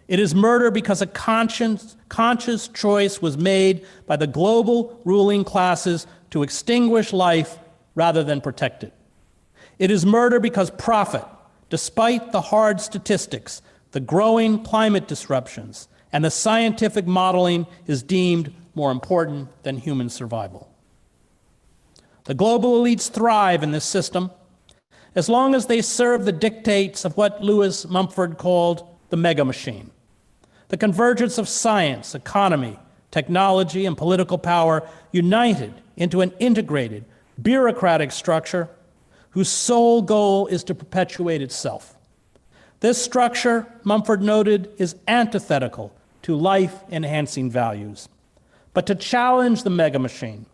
It is murder because a conscious choice was made by the global ruling classes to extinguish life rather than protect it. It is murder because profit, despite the hard statistics, the growing climate disruptions, and the scientific modeling, is deemed more important than human survival. The global elites thrive in this system as long as they serve the dictates of what Lewis Mumford called the mega machine, the convergence of science, economy, technology, and political power united into an integrated, bureaucratic structure whose sole goal is to perpetuate itself. This structure, Mumford noted, is antithetical to life-enhancing values. But to challenge the mega machine,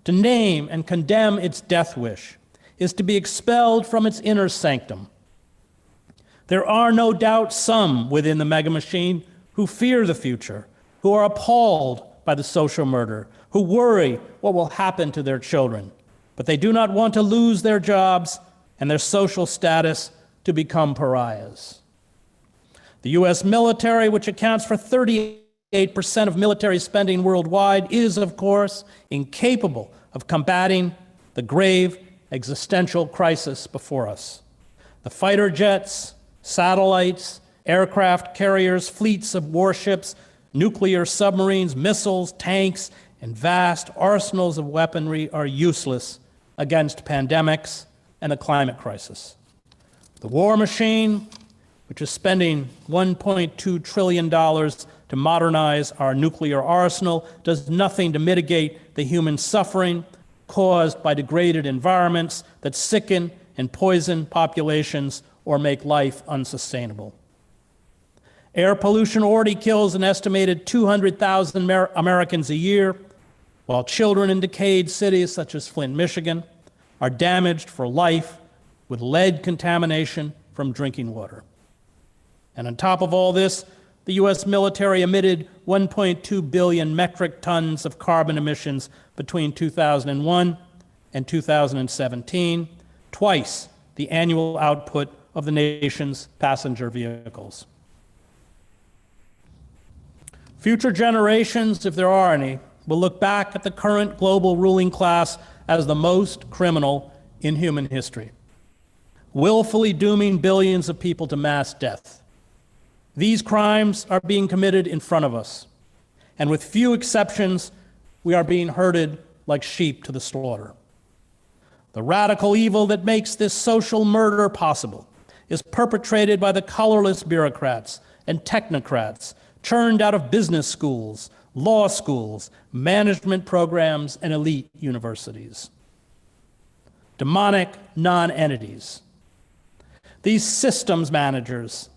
to name and condemn its death wish, is to be expelled from its inner sanctum. There are no doubt some within the mega machine who fear the future, who are appalled by the social murder, who worry what will happen to their children, but they do not want to lose their jobs and their social status to become pariahs. The U.S. military, which accounts for 38% of military spending worldwide, is, of course, incapable of combating the grave existential crisis before us. The fighter jets, satellites, aircraft carriers, fleets of warships, nuclear submarines, missiles, tanks, and vast arsenals of weaponry are useless against pandemics and a climate crisis. The war machine, which is spending $1.2 trillion to modernize our nuclear arsenal, does nothing to mitigate the human suffering caused by degraded environments that sicken and poison populations or make life unsustainable. Air pollution already kills an estimated 200,000 Americans a year, while children in decayed cities such as Flint, Michigan, are damaged for life with lead contamination from drinking water. And on top of all this, the U.S. military emitted 1.2 billion metric tons of carbon emissions between 2001 and 2017, twice the annual output of the nation's passenger vehicles. Future generations, if there are any, will look back at the current global ruling class as the most criminal in human history, willfully dooming billions of people to mass death. These crimes are being committed in front of us, and with few exceptions, we are being herded like sheep to the slaughter. The radical evil that makes this social murder possible is perpetrated by the colorless bureaucrats and technocrats churned out of business schools, law schools, management programs, and elite universities. Demonic non-entities. These systems managers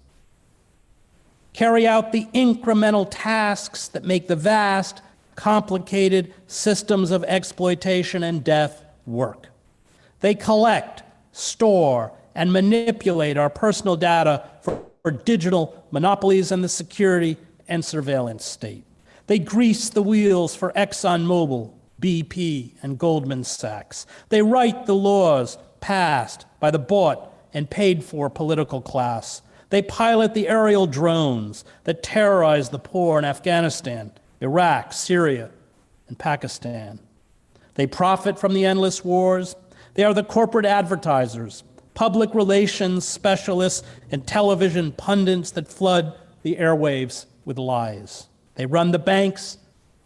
carry out the incremental tasks that make the vast, complicated systems of exploitation and death work. They collect, store, and manipulate our personal data for digital monopolies and the security and surveillance state. They grease the wheels for ExxonMobil, BP, and Goldman Sachs. They write the laws passed by the bought and paid for political class. They pilot the aerial drones that terrorize the poor in Afghanistan, Iraq, Syria, and Pakistan. They profit from the endless wars. They are the corporate advertisers, public relations specialists, and television pundits that flood the airwaves with lies. They run the banks,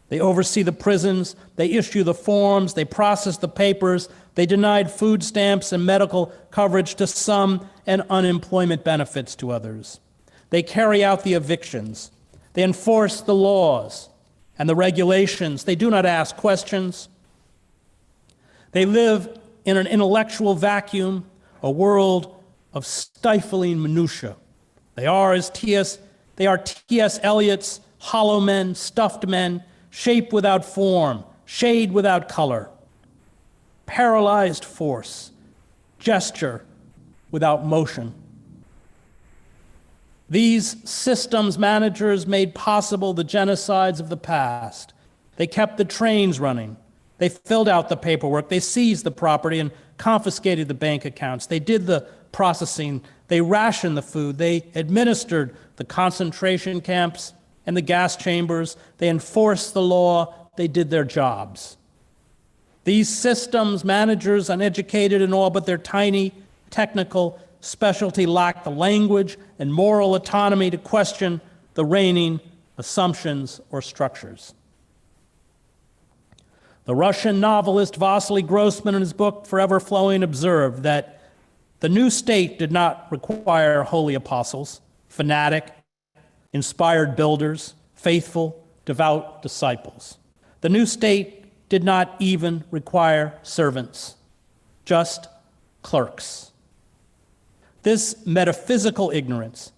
they oversee the prisons, they issue the forms, they process the papers, they denied food stamps and medical coverage to some and unemployment benefits to others. They carry out the evictions, they enforce the laws and the regulations, they do not ask questions. They live in an intellectual vacuum, a world of stifling minutia. They are T.S. Eliot's hollow men, stuffed men, shape without form, shade without color, paralyzed force, gesture without motion. These systems managers made possible the genocides of the past. They kept the trains running. They filled out the paperwork. They seized the property and confiscated the bank accounts. They did the processing. They rationed the food. They administered the concentration camps and the gas chambers. They enforced the law. They did their jobs. These systems managers, uneducated in all but their tiny technical specialty, lack the language and moral autonomy to question the reigning assumptions or structures. The Russian novelist Vasily Grossman, in his book Forever Flowing, observed that the new state did not require holy apostles, fanatic, inspired builders, faithful, devout disciples. The new state did not even require servants, just clerks. This metaphysical ignorance,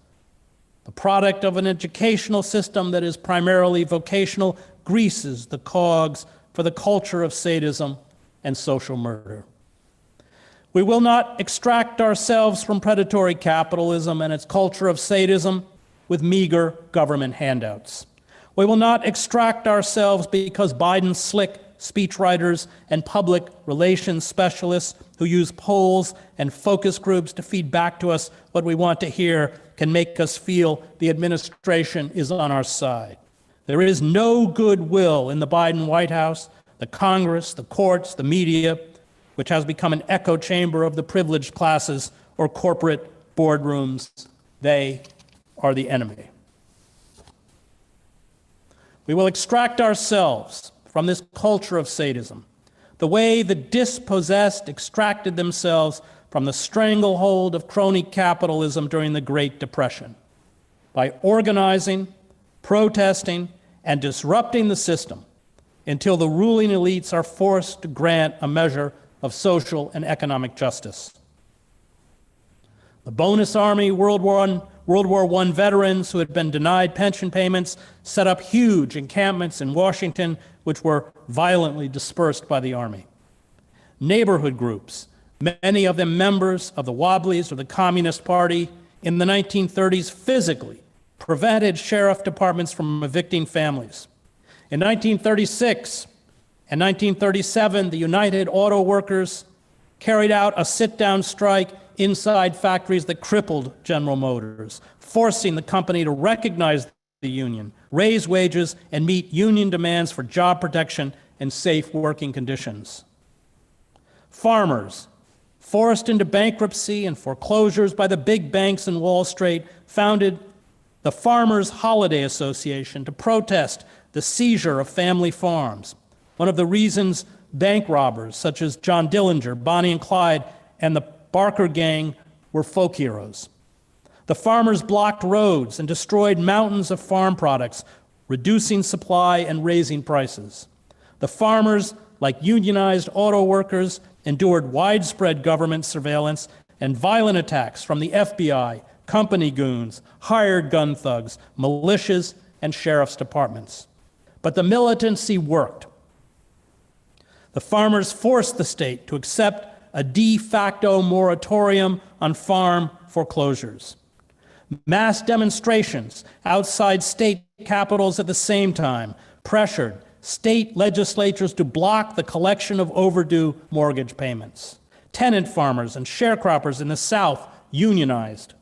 the product of an educational system that is primarily vocational, greases the cogs for the culture of sadism and social murder. We will not extract ourselves from predatory capitalism and its culture of sadism with meager government handouts. We will not extract ourselves because Biden's slick speechwriters and public relations specialists who use polls and focus groups to feed back to us what we want to hear can make us feel the administration is on our side. There is no goodwill in the Biden White House, the Congress, the courts, the media, which has become an echo chamber of the privileged classes or corporate boardrooms. They are the enemy. We will extract ourselves from this culture of sadism, the way the dispossessed extracted themselves from the stranglehold of crony capitalism during the Great Depression, by organizing, protesting, and disrupting the system until the ruling elites are forced to grant a measure of social and economic justice. The Bonus Army World War I veterans who had been denied pension payments set up huge encampments in Washington, which were violently dispersed by the Army. Neighborhood groups, many of them members of the Wobblies or the Communist Party, in the 1930s physically prevented sheriff departments from evicting families. In 1936 and 1937, the United Auto Workers carried out a sit-down strike inside factories that crippled General Motors, forcing the company to recognize the union, raise wages, and meet union demands for job protection and safe working conditions. Farmers, forced into bankruptcy and foreclosures by the big banks in Wall Street, founded the Farmers Holiday Association to protest the seizure of family farms. One of the reasons bank robbers such as John Dillinger, Bonnie and Clyde, and the Barker Gang were folk heroes. The farmers blocked roads and destroyed mountains of farm products, reducing supply and raising prices. The farmers, like unionized auto workers, endured widespread government surveillance and violent attacks from the FBI, company goons, hired gun thugs, militias, and sheriff's departments. But the militancy worked. The farmers forced the state to accept a de facto moratorium on farm foreclosures. Mass demonstrations outside state capitals at the same time pressured state legislatures to block the collection of overdue mortgage payments. Tenant farmers and sharecroppers in the South unionized.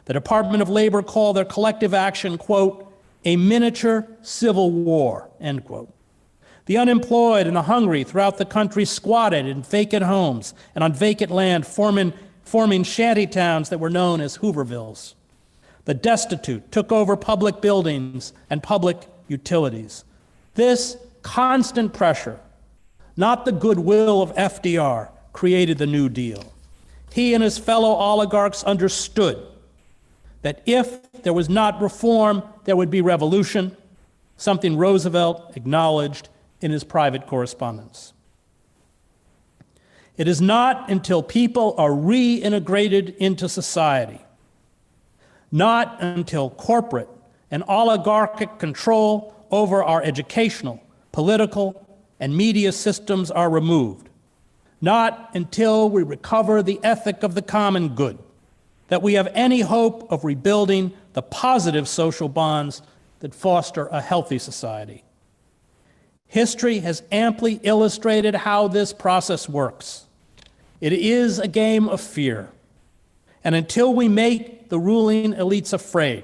The Department of Labor called their collective action, quote, a miniature civil war, end quote. The unemployed and the hungry throughout the country squatted in vacant homes and on vacant land, forming shanty towns that were known as Hoovervilles. The destitute took over public buildings and public utilities. This constant pressure, not the goodwill of FDR, created the New Deal. He and his fellow oligarchs understood that if there was not reform, there would be revolution, something Roosevelt acknowledged in his private correspondence. It is not until people are reintegrated into society, not until corporate and oligarchic control over our educational, political, and media systems are removed, not until we recover the ethic of the common good, that we have any hope of rebuilding the positive social bonds that foster a healthy society. History has amply illustrated how this process works. It is a game of fear. And until we make the ruling elites afraid,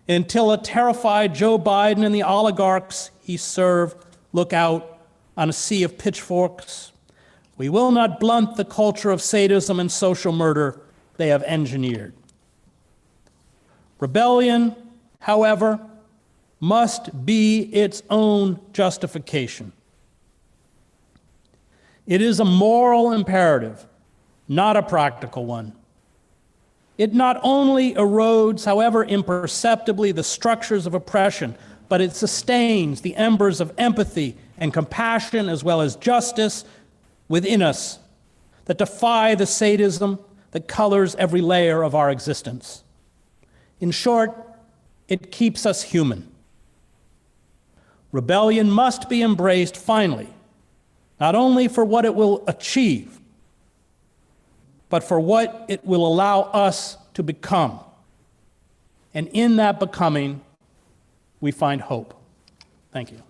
until a terrified Joe Biden and the oligarchs he served look out on a sea of pitchforks, we will not blunt the culture of sadism and social murder they have engineered. Rebellion, however, must be its own justification. It is a moral imperative, not a practical one. It not only erodes, however imperceptibly, the structures of oppression, but it sustains the embers of empathy and compassion as well as justice within us that defy the sadism that colors every layer of our existence. In short, it keeps us human. Rebellion must be embraced finally, not only for what it will achieve, but for what it will allow us to become. And in that becoming, we find hope. Thank you.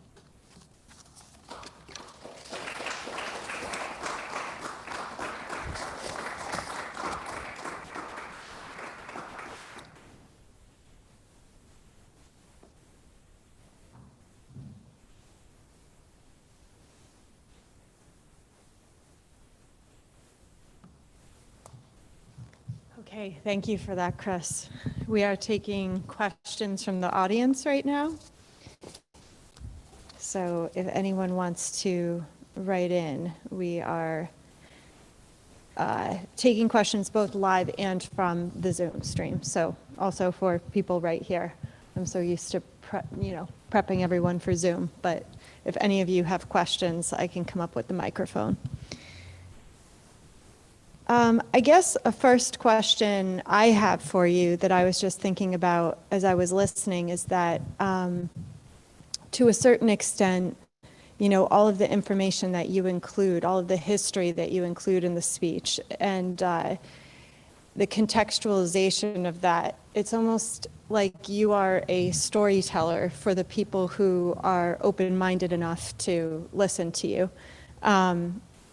Okay, thank you for that, Chris. We are taking questions from the audience right now. So if anyone wants to write in, we are taking questions both live and from the Zoom stream. So also for people right here. I'm so used to prepping everyone for Zoom, but if any of you have questions, I can come up with the microphone. I guess a first question I have for you that I was just thinking about as I was listening is that to a certain extent, all of the information that you include, all of the history that you include in the speech, and the contextualization of that, it's almost like you are a storyteller for the people who are open-minded enough to listen to you.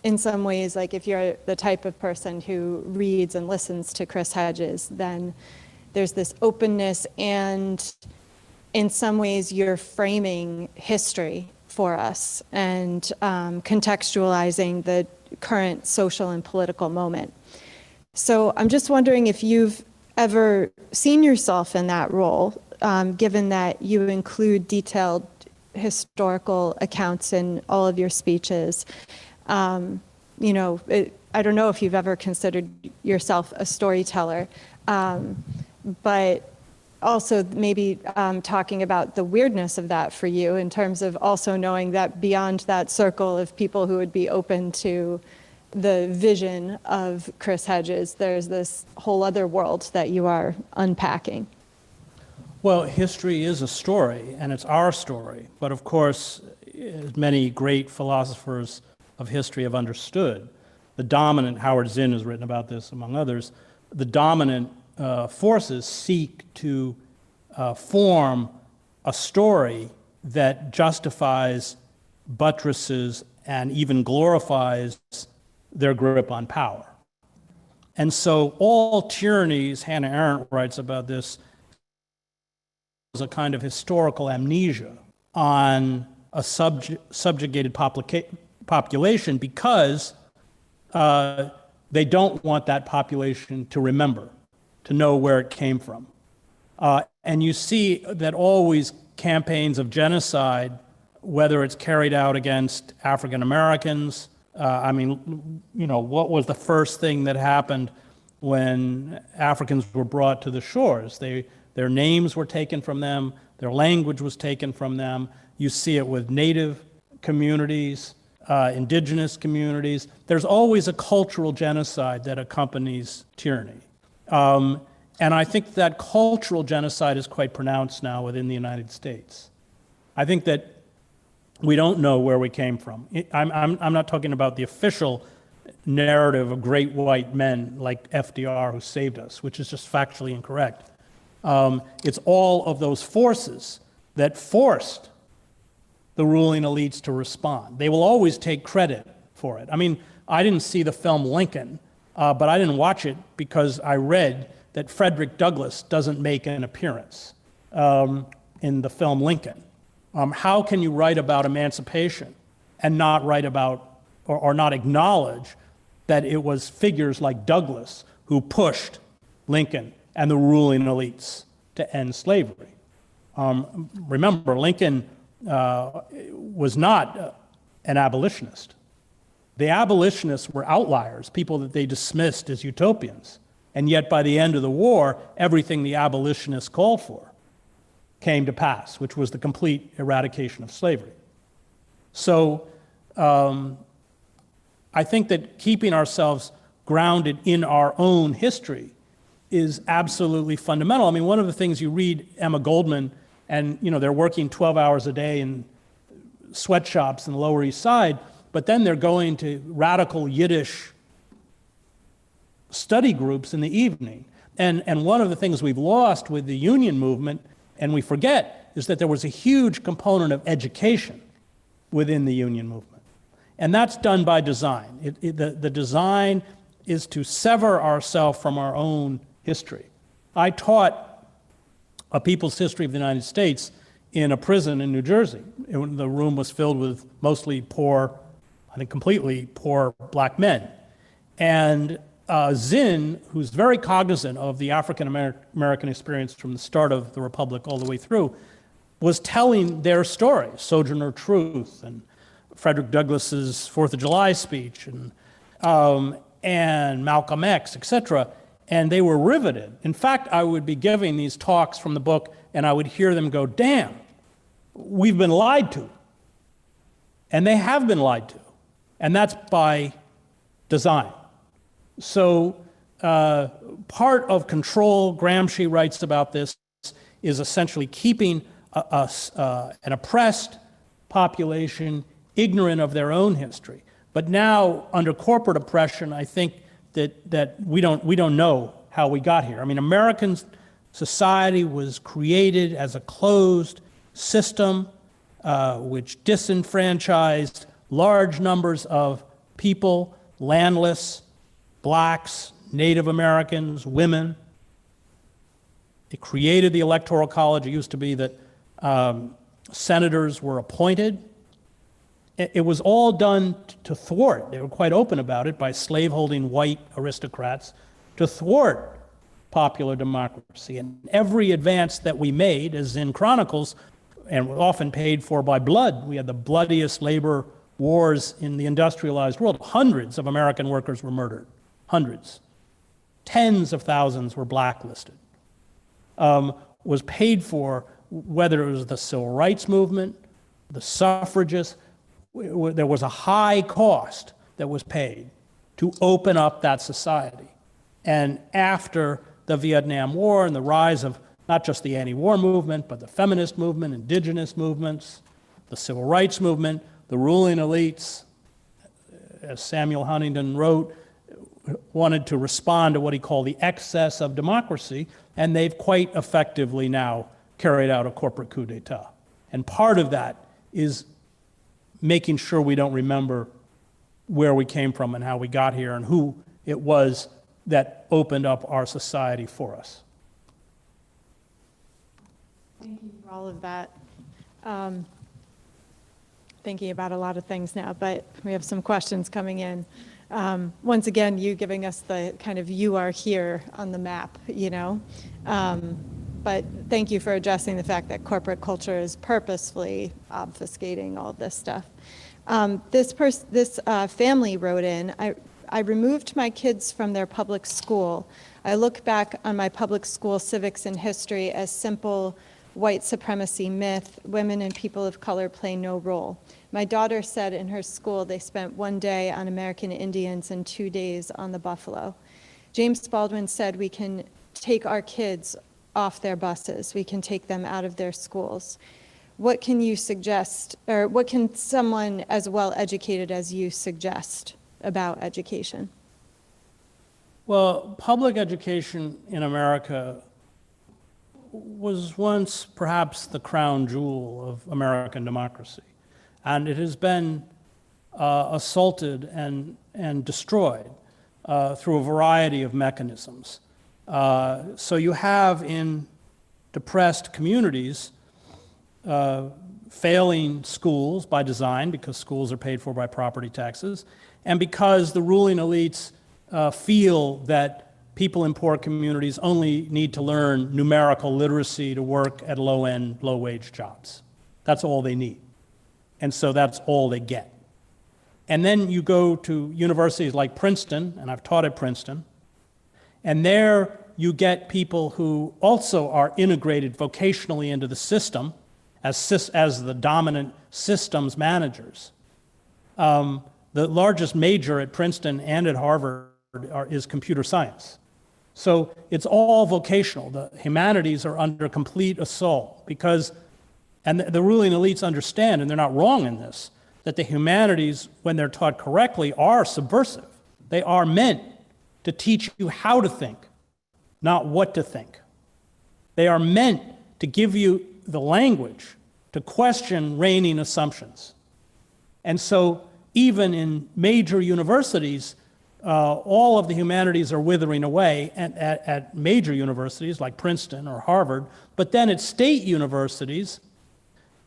In some ways, like if you're the type of person who reads and listens to Chris Hedges, then there's this openness, and in some ways you're framing history for us and contextualizing the current social and political moment. So I'm just wondering if you've ever seen yourself in that role, given that you include detailed historical accounts in all of your speeches. I don't know if you've ever considered yourself a storyteller, but also maybe talking about the weirdness of that for you in terms of also knowing that beyond that circle of people who would be open to the vision of Chris Hedges, there's this whole other world that you are unpacking. Well, history is a story, and it's our story. But of course, as many great philosophers of history have understood, the dominant, Howard Zinn has written about this among others, the dominant forces seek to form a story that justifies, buttresses, and even glorifies their grip on power. And so all tyrannies, Hannah Arendt writes about this, is a kind of historical amnesia on a subjugated population because they don't want that population to remember, to know where it came from. And you see that always campaigns of genocide, whether it's carried out against African Americans, what was the first thing that happened when Africans were brought to the shores? Their names were taken from them, their language was taken from them. You see it with native communities, indigenous communities. There's always a cultural genocide that accompanies tyranny. And I think that cultural genocide is quite pronounced now within the United States. I think that we don't know where we came from. I'm not talking about the official narrative of great white men like FDR who saved us, which is just factually incorrect. It's all of those forces that forced the ruling elites to respond. They will always take credit for it. I mean, I didn't see the film Lincoln, but I didn't watch it because I read that Frederick Douglass doesn't make an appearance in the film Lincoln. How can you write about emancipation and not write about or not acknowledge that it was figures like Douglass who pushed Lincoln and the ruling elites to end slavery? Remember, Lincoln was not an abolitionist. The abolitionists were outliers, people that they dismissed as utopians. And yet by the end of the war, everything the abolitionists called for came to pass, which was the complete eradication of slavery. So I think that keeping ourselves grounded in our own history is absolutely fundamental. I mean, one of the things you read Emma Goldman, and they're working 12 hours a day in sweatshops in the Lower East Side, but then they're going to radical Yiddish study groups in the evening. And one of the things we've lost with the union movement, and we forget, is that there was a huge component of education within the union movement. And that's done by design. The design is to sever ourselves from our own history. I taught a people's history of the United States in a prison in New Jersey. The room was filled with mostly poor, I think completely poor black men. And Zinn, who's very cognizant of the African American experience from the start of the Republic all the way through, was telling their stories, Sojourner Truth and Frederick Douglass's Fourth of July speech and Malcolm X, etc. And they were riveted. In fact, I would be giving these talks from the book and I would hear them go, damn, we've been lied to. And they have been lied to. And that's by design. So part of control, Gramsci writes about this, is essentially keeping an oppressed population ignorant of their own history. But now, under corporate oppression, I think that we don't know how we got here. I mean, American society was created as a closed system which disenfranchised large numbers of people, landless, blacks, Native Americans, women. It created the Electoral College. It used to be that senators were appointed. It was all done to thwart, they were quite open about it, by slaveholding white aristocrats to thwart popular democracy. And every advance that we made, as in Chronicles, and often paid for by blood. We had the bloodiest labor wars in the industrialized world. Hundreds of American workers were murdered. Hundreds. Tens of thousands were blacklisted. Was paid for, whether it was the civil rights movement, the suffragists. There was a high cost that was paid to open up that society. And after the Vietnam War and the rise of not just the anti-war movement, but the feminist movement, indigenous movements, the civil rights movement, the ruling elites, as Samuel Huntington wrote, wanted to respond to what he called the excess of democracy, and they've quite effectively now carried out a corporate coup d'etat. And part of that is making sure we don't remember where we came from and how we got here and who it was that opened up our society for us. Thank you for all of that. Thinking about a lot of things now, but we have some questions coming in. Once again, you giving us the kind of you are here on the map, you know. But thank you for addressing the fact that corporate culture is purposefully obfuscating all this stuff. This family wrote in, I removed my kids from their public school. I look back on my public school civics and history as simple white supremacy myth. Women and people of color play no role. My daughter said in her school they spent 1 day on American Indians and 2 days on the buffalo. James Baldwin said we can take our kids off their buses. We can take them out of their schools. What can you suggest, or what can someone as well educated as you suggest about education? Well, public education in America was once perhaps the crown jewel of American democracy. And it has been assaulted and destroyed through a variety of mechanisms. So you have in depressed communities failing schools by design, because schools are paid for by property taxes, and because the ruling elites feel that people in poor communities only need to learn numerical literacy to work at low-end, low-wage jobs. That's all they need. And so that's all they get. And then you go to universities like Princeton, and I've taught at Princeton, and there you get people who also are integrated vocationally into the system as the dominant systems managers. The largest major at Princeton and at Harvard is computer science. So it's all vocational. The humanities are under complete assault because, and the ruling elites understand, and they're not wrong in this, that the humanities, when they're taught correctly, are subversive. They are meant to teach you how to think, not what to think. They are meant to give you the language to question reigning assumptions. And so even in major universities, all of the humanities are withering away at major universities like Princeton or Harvard, but then at state universities,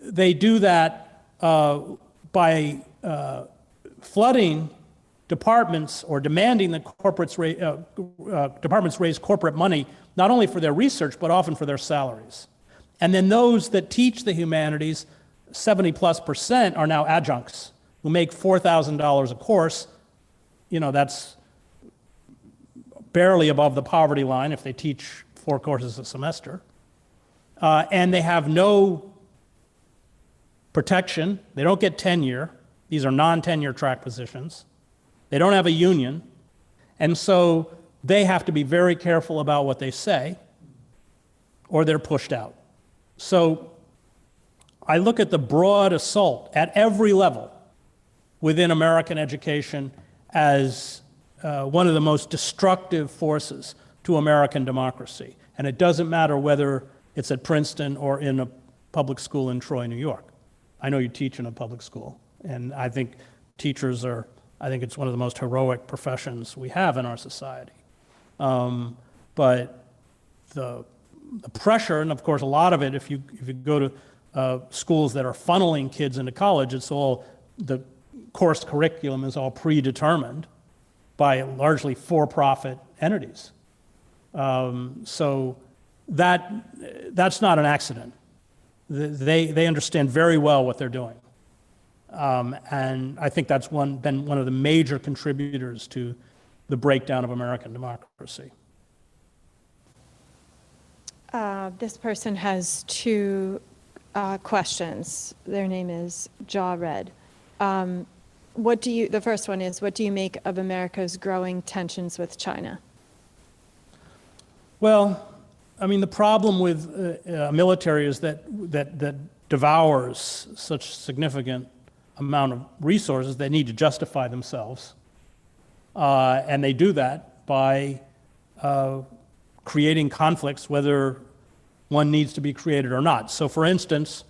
they do that by flooding departments or demanding that departments raise corporate money, not only for their research, but often for their salaries. And then those that teach the humanities, 70+% are now adjuncts who make $4,000 a course. That's barely above the poverty line if they teach 4 courses a semester. And they have no protection. They don't get tenure. These are non-tenure track positions. They don't have a union. And so they have to be very careful about what they say, or they're pushed out. So I look at the broad assault at every level within American education as one of the most destructive forces to American democracy. And it doesn't matter whether it's at Princeton or in a public school in Troy, New York. I know you teach in a public school, and I think teachers I think it's one of the most heroic professions we have in our society. But the pressure, and of course a lot of it, if you go to schools that are funneling kids into college, it's all, the course curriculum is all predetermined by largely for-profit entities. So that's not an accident. They understand very well what they're doing. And I think that's been one of the major contributors to the breakdown of American democracy. This person has 2 questions. Their name is Jaw Red. The first one is, what do you make of America's growing tensions with China? Well, I mean, the problem with a military is that devours such significant amount of resources. They need to justify themselves. And they do that by creating conflicts, whether one needs to be created or not. So for instance,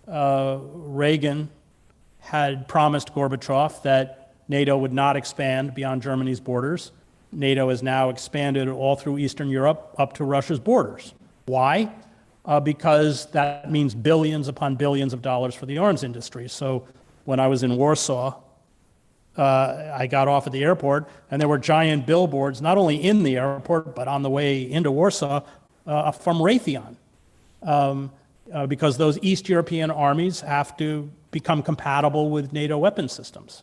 Reagan had promised Gorbachev that NATO would not expand beyond Germany's borders. NATO has now expanded all through Eastern Europe up to Russia's borders. Why? Because that means billions upon billions of dollars for the arms industry. So when I was in Warsaw, I got off at the airport, and there were giant billboards, not only in the airport, but on the way into Warsaw, from Raytheon. Because those East European armies have to become compatible with NATO weapon systems.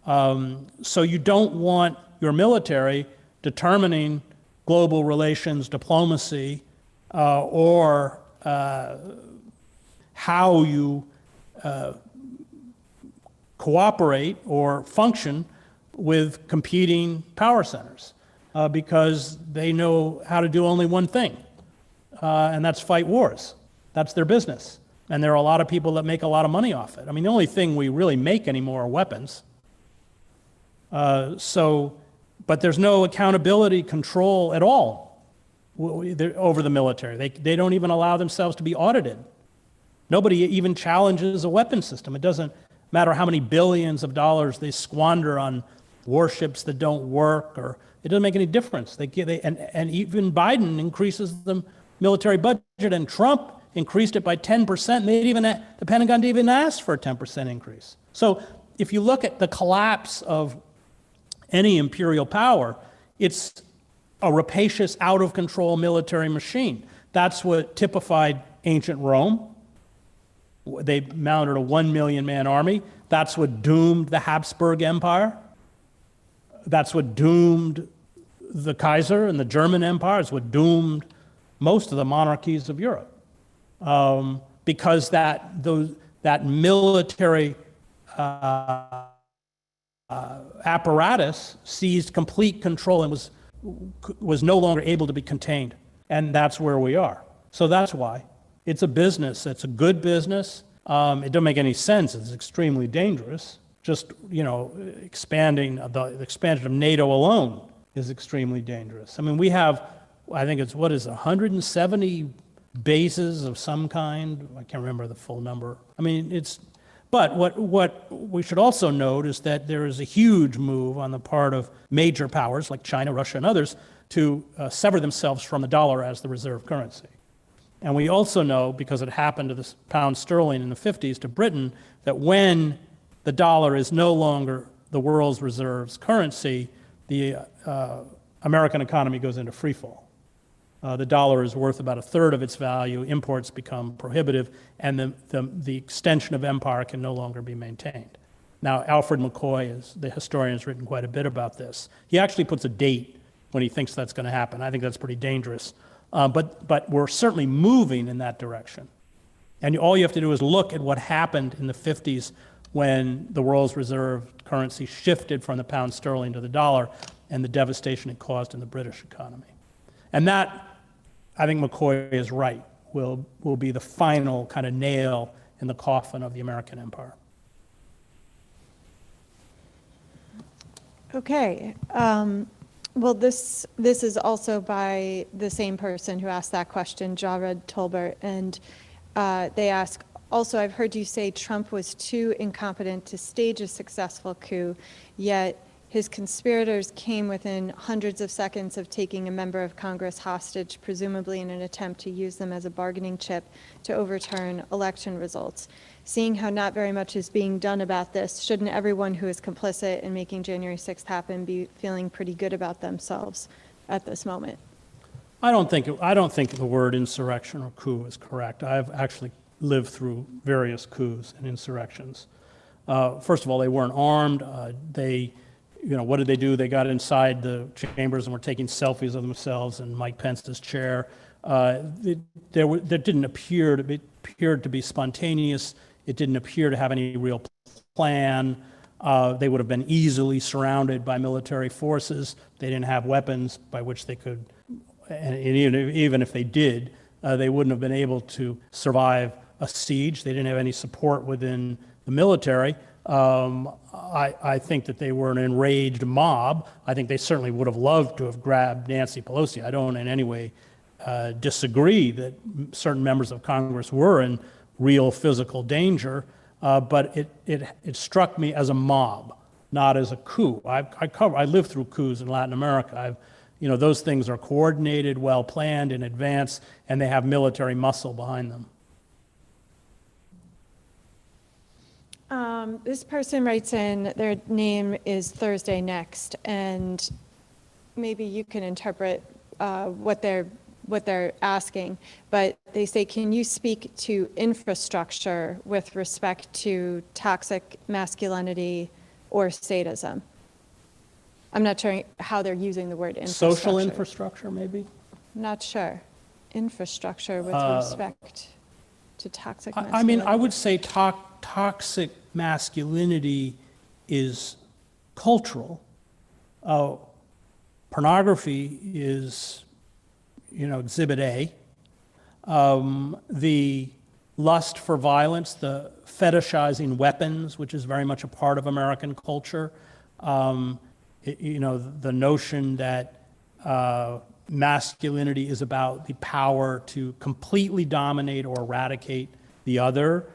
So you don't want your military determining global relations, diplomacy, or how you cooperate or function with competing power centers, because they know how to do only one thing, and that's fight wars. That's their business. And there are a lot of people that make a lot of money off it. I mean, the only thing we really make anymore are weapons. But there's no accountability control at all over the military. They don't even allow themselves to be audited. Nobody even challenges a weapon system. It doesn't matter how many billions of dollars they squander on warships that don't work, or it doesn't make any difference. And even Biden increases the military budget, and Trump increased it by 10%. And the Pentagon didn't even ask for a 10% increase. So if you look at the collapse of any imperial power, it's a rapacious, out-of-control military machine. That's what typified ancient Rome. They mounted a 1 million man army. That's what doomed the Habsburg Empire. That's what doomed the Kaiser and the German Empire. It's what doomed most of the monarchies of Europe. Because that military apparatus seized complete control and was no longer able to be contained. And that's where we are. So that's why. It's a business. It's a good business. It doesn't make any sense. It's extremely dangerous. Just, the expansion of NATO alone is extremely dangerous. I mean, we have, I think it's, 170 bases of some kind. I can't remember the full number. I mean, but what we should also note is that there is a huge move on the part of major powers like China, Russia, and others to sever themselves from the dollar as the reserve currency. And we also know, because it happened to the pound sterling in the 50s to Britain, that when the dollar is no longer the world's reserves currency, the American economy goes into free fall. The dollar is worth about a third of its value, imports become prohibitive, and the extension of empire can no longer be maintained. Now, Alfred McCoy, the historian, has written quite a bit about this. He actually puts a date when he thinks that's going to happen. I think that's pretty dangerous. But we're certainly moving in that direction. And all you have to do is look at what happened in the 50s when the world's reserve currency shifted from the pound sterling to the dollar and the devastation it caused in the British economy. And that, I think McCoy is right, will be the final kind of nail in the coffin of the American empire. Okay. Well, this is also by the same person who asked that question, Jared Tolbert, and they ask, also, I've heard you say Trump was too incompetent to stage a successful coup, yet his conspirators came within hundreds of seconds of taking a member of Congress hostage, presumably in an attempt to use them as a bargaining chip to overturn election results. Seeing how not very much is being done about this, shouldn't everyone who is complicit in making January 6th happen be feeling pretty good about themselves at this moment? I don't think the word insurrection or coup is correct. I've actually lived through various coups and insurrections. First of all, they weren't armed. What did they do? They got inside the chambers and were taking selfies of themselves in Mike Pence's chair. There didn't appear to be spontaneous. It didn't appear to have any real plan. They would have been easily surrounded by military forces. They didn't have weapons by which they could, and even if they did, they wouldn't have been able to survive a siege. They didn't have any support within the military. I think that they were an enraged mob. I think they certainly would have loved to have grabbed Nancy Pelosi. I don't in any way disagree that certain members of Congress were in real physical danger, but it struck me as a mob, not as a coup. I lived through coups in Latin America. Those things are coordinated, well planned in advance, and they have military muscle behind them. This person writes in, their name is Thursday Next, and maybe you can interpret what they're asking, but they say, can you speak to infrastructure with respect to toxic masculinity or sadism? I'm not sure how they're using the word infrastructure. Social infrastructure, maybe? Not sure. Infrastructure with respect to toxic masculinity. I mean, I would say toxic masculinity is cultural. Pornography is, exhibit A. The lust for violence, the fetishizing weapons, which is very much a part of American culture. The notion that masculinity is about the power to completely dominate or eradicate the other.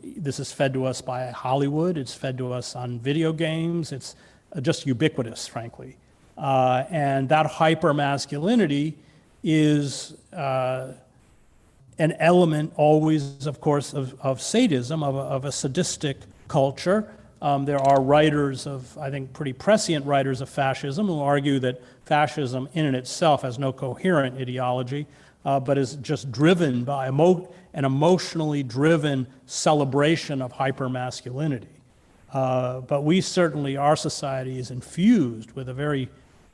This is fed to us by Hollywood. It's fed to us on video games. It's just ubiquitous, frankly. And that hyper-masculinity is an element always, of course, of sadism, of a sadistic culture. There are writers I think pretty prescient writers of fascism who argue that fascism in and itself has no coherent ideology, but is just driven by an emotionally driven celebration of hypermasculinity. But we certainly, our society is infused with a very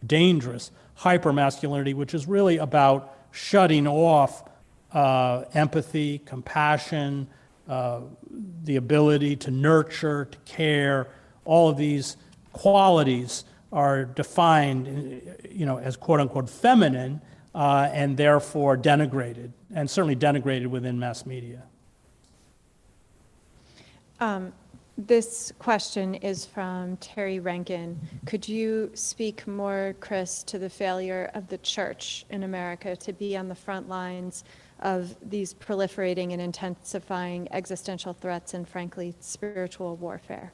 dangerous hypermasculinity, which is really about shutting off empathy, compassion, the ability to nurture, to care. All of these qualities are defined, as quote-unquote feminine, and therefore denigrated, and certainly denigrated within mass media. This question is from Terry Rankin. Could you speak more, Chris, to the failure of the church in America to be on the front lines of these proliferating and intensifying existential threats and, frankly, spiritual warfare?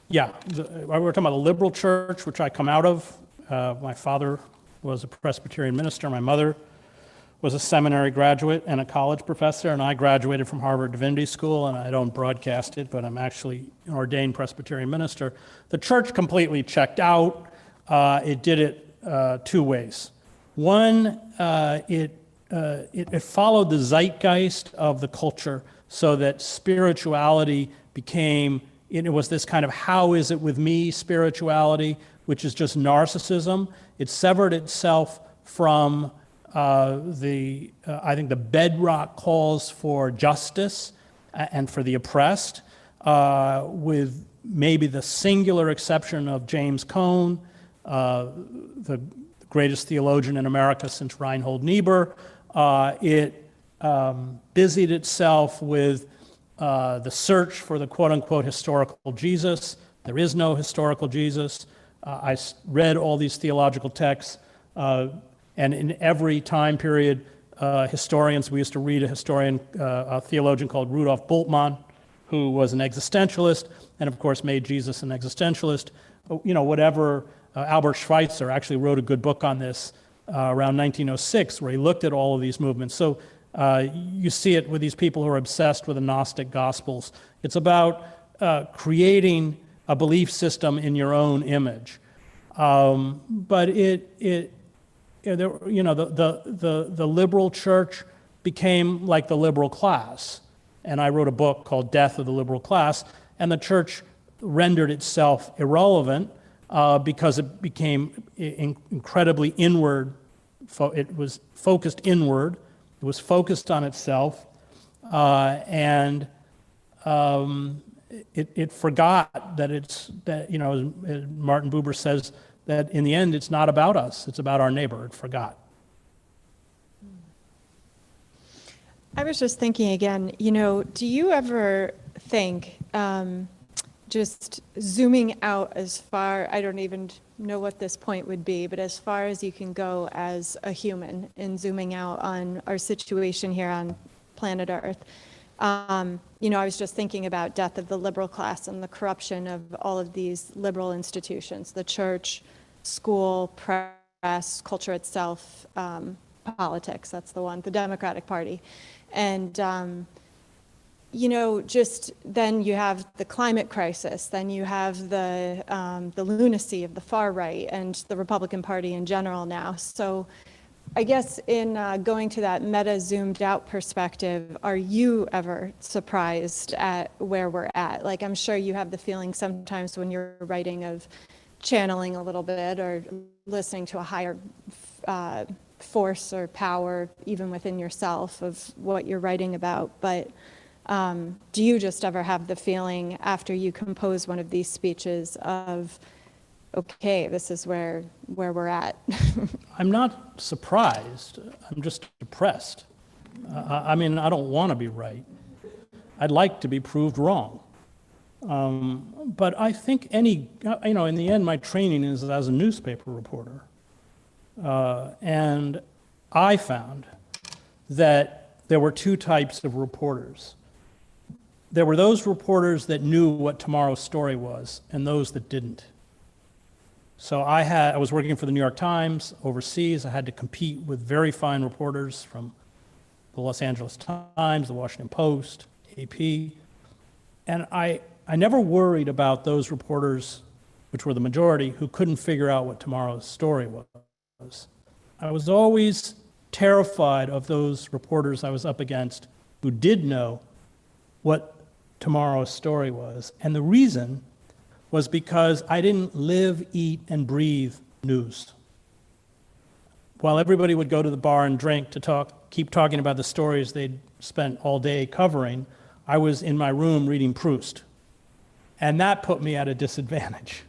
Yeah, we're talking about the liberal church, which I come out of. My father was a Presbyterian minister. My mother was a seminary graduate and a college professor, and I graduated from Harvard Divinity School, and I don't broadcast it, but I'm actually an ordained Presbyterian minister. The church completely checked out. It did it two ways. One, it followed the zeitgeist of the culture, so that spirituality became, it was this kind of how is it with me spirituality, which is just narcissism. It severed itself from I think the bedrock calls for justice and for the oppressed, with maybe the singular exception of James Cone, the greatest theologian in America since Reinhold Niebuhr. It busied itself with the search for the quote-unquote historical Jesus. There is no historical Jesus. I read all these theological texts, and in every time period, historians, we used to read a theologian called Rudolf Bultmann, who was an existentialist, and of course made Jesus an existentialist. Albert Schweitzer actually wrote a good book on this around 1906, where he looked at all of these movements. So you see it with these people who are obsessed with the Gnostic Gospels. It's about creating a belief system in your own image. But the liberal church became like the liberal class. And I wrote a book called Death of the Liberal Class, and the church rendered itself irrelevant because it became incredibly inward. It was focused inward. It was focused on itself, and it forgot that as Martin Buber says, that in the end, it's not about us, it's about our neighbor. It forgot. I was just thinking again, do you ever think, just zooming out as far, I don't even know what this point would be, but as far as you can go as a human in zooming out on our situation here on planet Earth, I was just thinking about death of the liberal class and the corruption of all of these liberal institutions, the church, school, press, culture itself, politics, that's the one, the Democratic Party. And, just then you have the climate crisis, then you have the lunacy of the far right and the Republican Party in general now. So I guess in going to that meta zoomed out perspective, are you ever surprised at where we're at? Like, I'm sure you have the feeling sometimes when you're writing of channeling a little bit or listening to a higher force or power even within yourself of what you're writing about. But do you just ever have the feeling after you compose one of these speeches of, okay, this is where we're at? I'm not surprised. I'm just depressed. I don't want to be right. I'd like to be proved wrong. But I think in the end, my training is as a newspaper reporter. And I found that there were two types of reporters. There were those reporters that knew what tomorrow's story was, and those that didn't. So I was working for the New York Times overseas. I had to compete with very fine reporters from the Los Angeles Times, the Washington Post, AP. And I never worried about those reporters, which were the majority, who couldn't figure out what tomorrow's story was. I was always terrified of those reporters I was up against who did know what tomorrow's story was. And the reason was because I didn't live, eat, and breathe news. While everybody would go to the bar and drink to keep talking about the stories they'd spent all day covering, I was in my room reading Proust. And that put me at a disadvantage.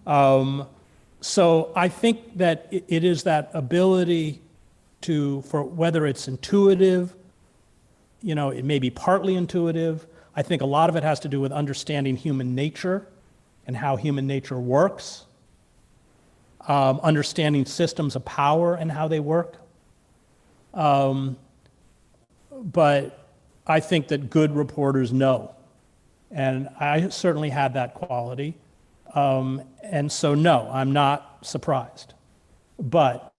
So I think that it is that ability for whether it's intuitive, it may be partly intuitive. I think a lot of it has to do with understanding human nature and how human nature works, understanding systems of power and how they work. But I think that good reporters know. And I certainly had that quality. And so, no, I'm not surprised. But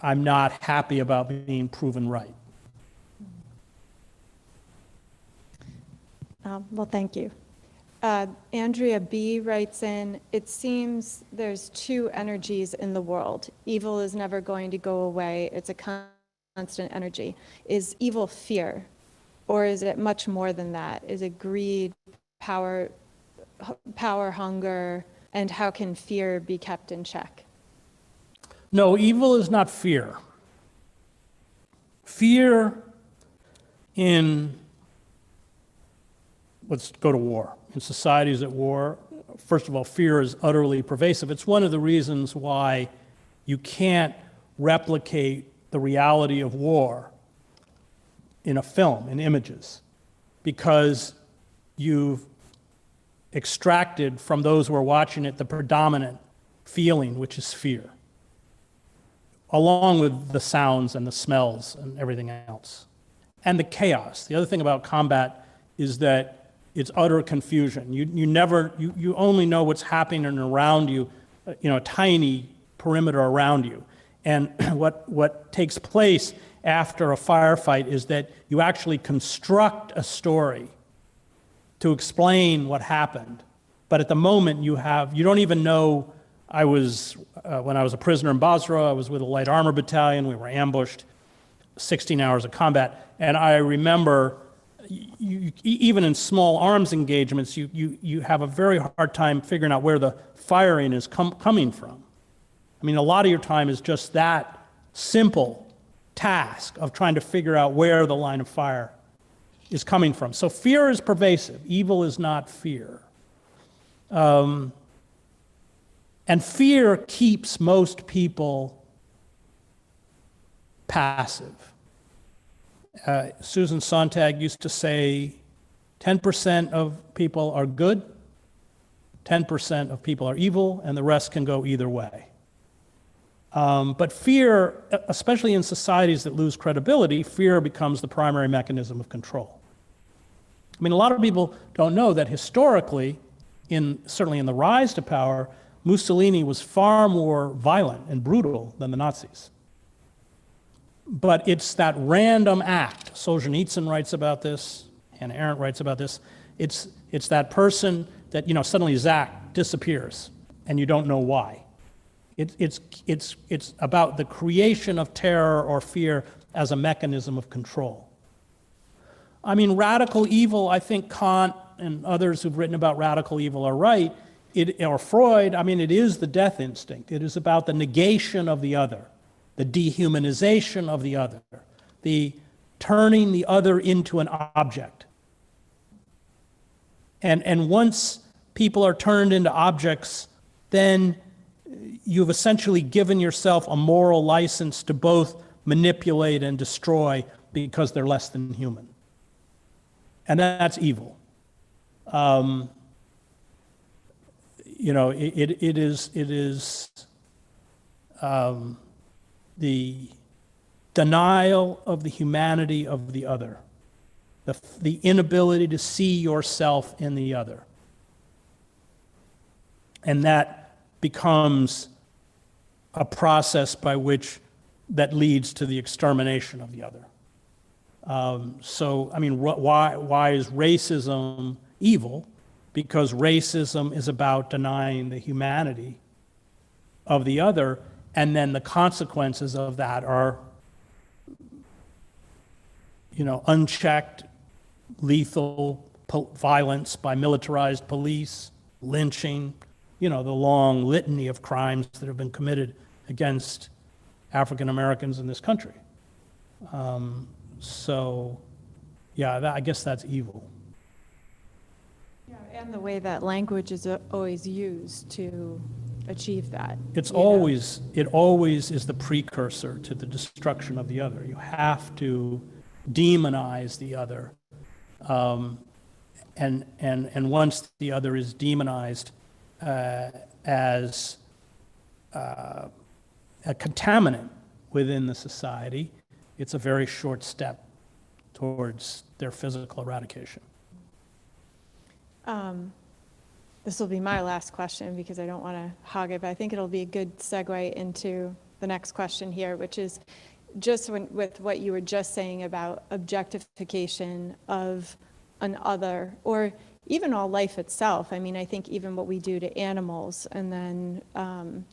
I'm not happy about being proven right. Well, thank you. Andrea B. writes in, it seems there's two energies in the world. Evil is never going to go away. It's a constant energy. Is evil fear? Or is it much more than that? Is it greed, power, hunger, and how can fear be kept in check? No, evil is not fear. Fear let's go to war. In societies at war, first of all, fear is utterly pervasive. It's one of the reasons why you can't replicate the reality of war in a film, in images, because you've extracted from those who are watching it the predominant feeling, which is fear, along with the sounds and the smells and everything else. And the chaos. The other thing about combat is that it's utter confusion. You only know what's happening around you, a tiny perimeter around you. And what takes place after a firefight is that you actually construct a story to explain what happened. But at the moment you don't even know. When I was a prisoner in Basra, I was with a light armor battalion. We were ambushed, 16 hours of combat. And I remember, even in small arms engagements, you have a very hard time figuring out where the firing is coming from. I mean, a lot of your time is just that simple task of trying to figure out where the line of fire is coming from. So fear is pervasive. Evil is not fear. And fear keeps most people passive. Susan Sontag used to say 10% of people are good, 10% of people are evil, and the rest can go either way. But fear, especially in societies that lose credibility, fear becomes the primary mechanism of control. I mean, a lot of people don't know that historically, certainly in the rise to power, Mussolini was far more violent and brutal than the Nazis. But it's that random act. Solzhenitsyn writes about this, Hannah Arendt writes about this. It's that person that, suddenly Zach disappears and you don't know why. It's about the creation of terror or fear as a mechanism of control. I mean, radical evil, I think Kant and others who've written about radical evil are right, or Freud, I mean, it is the death instinct. It is about the negation of the other, the dehumanization of the other, the turning the other into an object. And once people are turned into objects, then you've essentially given yourself a moral license to both manipulate and destroy because they're less than human. And that's evil. It is the denial of the humanity of the other, the inability to see yourself in the other. And that becomes a process that leads to the extermination of the other. Why is racism evil? Because racism is about denying the humanity of the other, and then the consequences of that are, unchecked, lethal violence by militarized police, lynching, the long litany of crimes that have been committed against African Americans in this country. I guess that's evil. Yeah, and the way that language is always used to achieve that. It always is the precursor to the destruction of the other. You have to demonize the other. And once the other is demonized as a contaminant within the society, it's a very short step towards their physical eradication. This will be my last question because I don't want to hog it, but I think it'll be a good segue into the next question here, which is just with what you were just saying about objectification of an other, or even all life itself. I mean, I think even what we do to animals, and then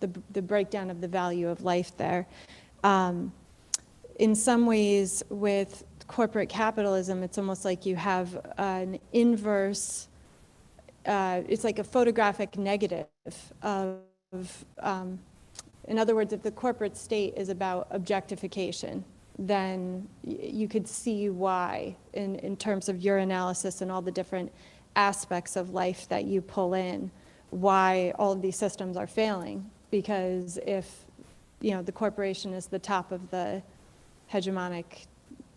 the breakdown of the value of life there. In some ways, with corporate capitalism, it's almost like you have an inverse, it's like a photographic negative of, in other words, if the corporate state is about objectification, then you could see why in terms of your analysis and all the different aspects of life that you pull in, why all of these systems are failing. Because if, the corporation is the top of the hegemonic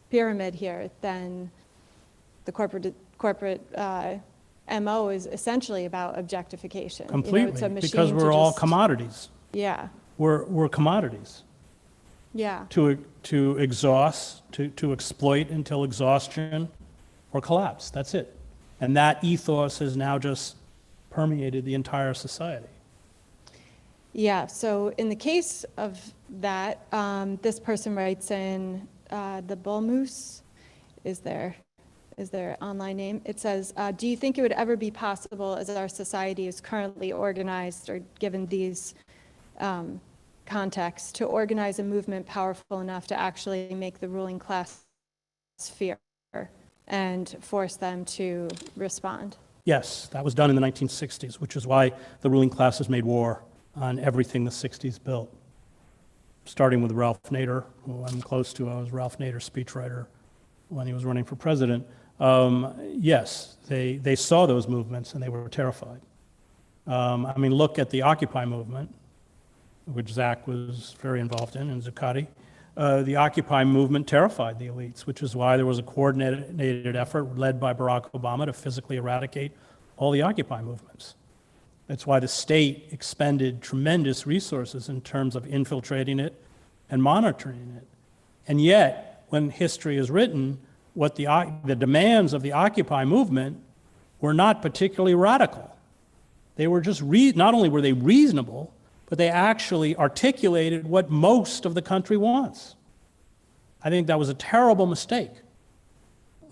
pyramid here, then the corporate MO is essentially about objectification. Completely, it's a machine because we're all commodities. Yeah. We're commodities. Yeah. To exhaust, to exploit until exhaustion or collapse. That's it. And that ethos has now just permeated the entire society. Yeah, so in the case of that, this person writes in the Bull Moose is their online name. It says, do you think it would ever be possible, as our society is currently organized, or given these contexts, to organize a movement powerful enough to actually make the ruling class fear and force them to respond? Yes, that was done in the 1960s, which is why the ruling classes made war on everything the 60s built. Starting with Ralph Nader, who I'm close to. I was Ralph Nader's speechwriter when he was running for president. Yes, they saw those movements and they were terrified. I mean, look at the Occupy movement, which Zach was very involved in, and Zuccotti. The Occupy movement terrified the elites, which is why there was a coordinated effort led by Barack Obama to physically eradicate all the Occupy movements. That's why the state expended tremendous resources in terms of infiltrating it and monitoring it. And yet, when history is written, what the demands of the Occupy movement were not particularly radical. They were just, not only were they reasonable, but they actually articulated what most of the country wants. I think that was a terrible mistake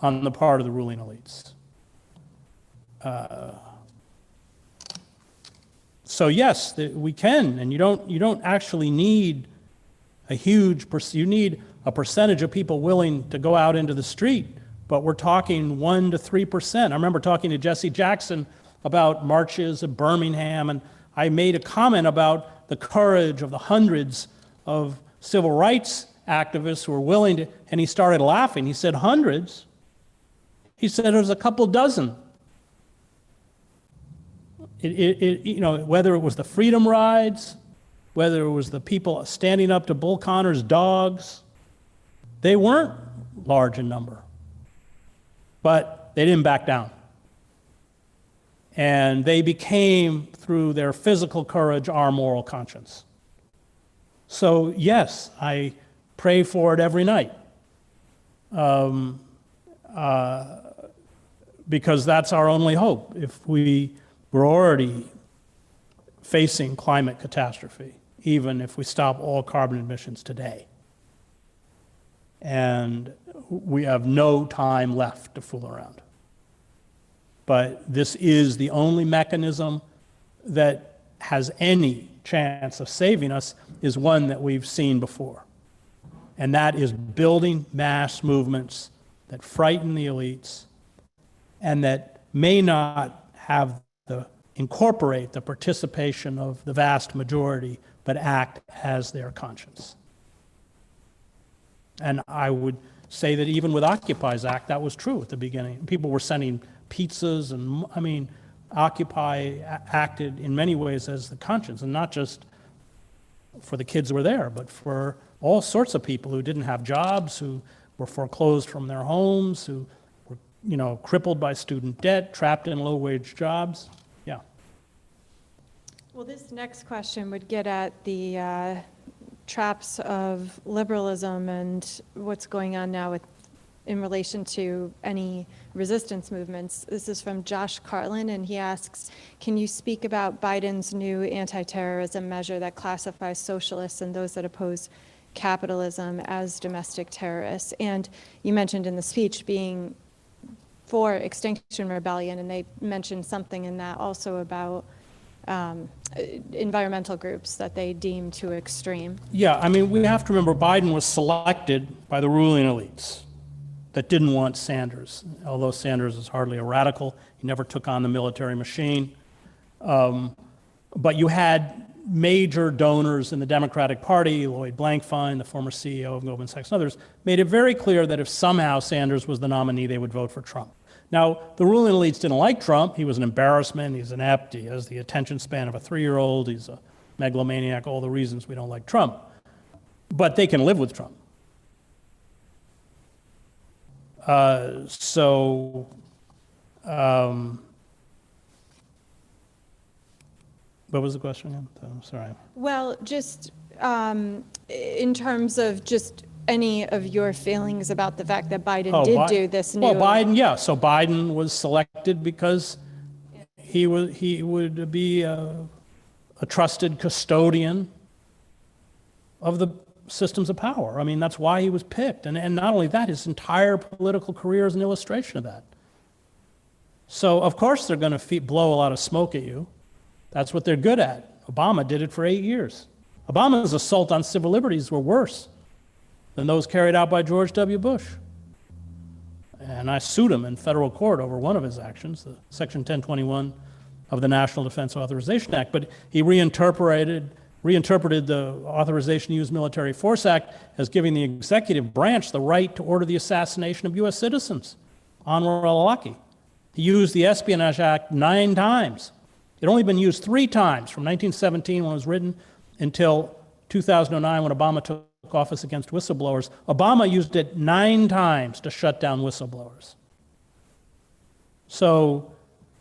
on the part of the ruling elites. So yes, we can, and you don't actually need a huge, you need a percentage of people willing to go out into the street, but we're talking 1% to 3%. I remember talking to Jesse Jackson about marches in Birmingham, and I made a comment about the courage of the hundreds of civil rights activists who were willing to, and he started laughing. He said, hundreds? He said, there's a couple dozen. Whether it was the freedom rides, whether it was the people standing up to Bull Connor's dogs, they weren't large in number, but they didn't back down. And they became, through their physical courage, our moral conscience. So yes, I pray for it every night, because that's our only hope. If we're already facing climate catastrophe, even if we stop all carbon emissions today. And we have no time left to fool around. But this is the only mechanism that has any chance of saving us, is one that we've seen before. And that is building mass movements that frighten the elites and that may not incorporate the participation of the vast majority, but act as their conscience. And I would say that even with Occupy's Act, that was true at the beginning. People were sending pizzas, and Occupy acted in many ways as the conscience, and not just for the kids who were there, but for all sorts of people who didn't have jobs, who were foreclosed from their homes, who were, crippled by student debt, trapped in low-wage jobs. Yeah. Well, this next question would get at the traps of liberalism and what's going on now with in relation to any resistance movements. This is from Josh Carlin, and he asks, can you speak about Biden's new anti-terrorism measure that classifies socialists and those that oppose capitalism as domestic terrorists? And you mentioned in the speech being for Extinction Rebellion, and they mentioned something in that also about environmental groups that they deem too extreme. Yeah, I mean, we have to remember Biden was selected by the ruling elites that didn't want Sanders, although Sanders is hardly a radical. He never took on the military machine. But you had major donors in the Democratic Party, Lloyd Blankfein, the former CEO of Goldman Sachs, and others, made it very clear that if somehow Sanders was the nominee, they would vote for Trump. Now, the ruling elites didn't like Trump. He was an embarrassment. He's inept. He has the attention span of a 3-year-old. He's a megalomaniac, all the reasons we don't like Trump. But they can live with Trump. What was the question again? I'm sorry. Well, just in terms of just any of your feelings about the fact that Biden did do this new... Well, Biden, yeah. So Biden was selected because he would be a trusted custodian of the systems of power. I mean, that's why he was picked. And not only that, his entire political career is an illustration of that. So, of course, they're going to blow a lot of smoke at you. That's what they're good at. Obama did it for 8 years. Obama's assault on civil liberties were worse than those carried out by George W. Bush. And I sued him in federal court over one of his actions, the Section 1021 of the National Defense Authorization Act. But he reinterpreted the Authorization to Use Military Force Act as giving the executive branch the right to order the assassination of U.S. citizens, Anwar al-Awlaki. He used the Espionage Act 9 times. It had only been used 3 times, from 1917 when it was written until 2009 when Obama took office against whistleblowers. Obama used it 9 times to shut down whistleblowers. So,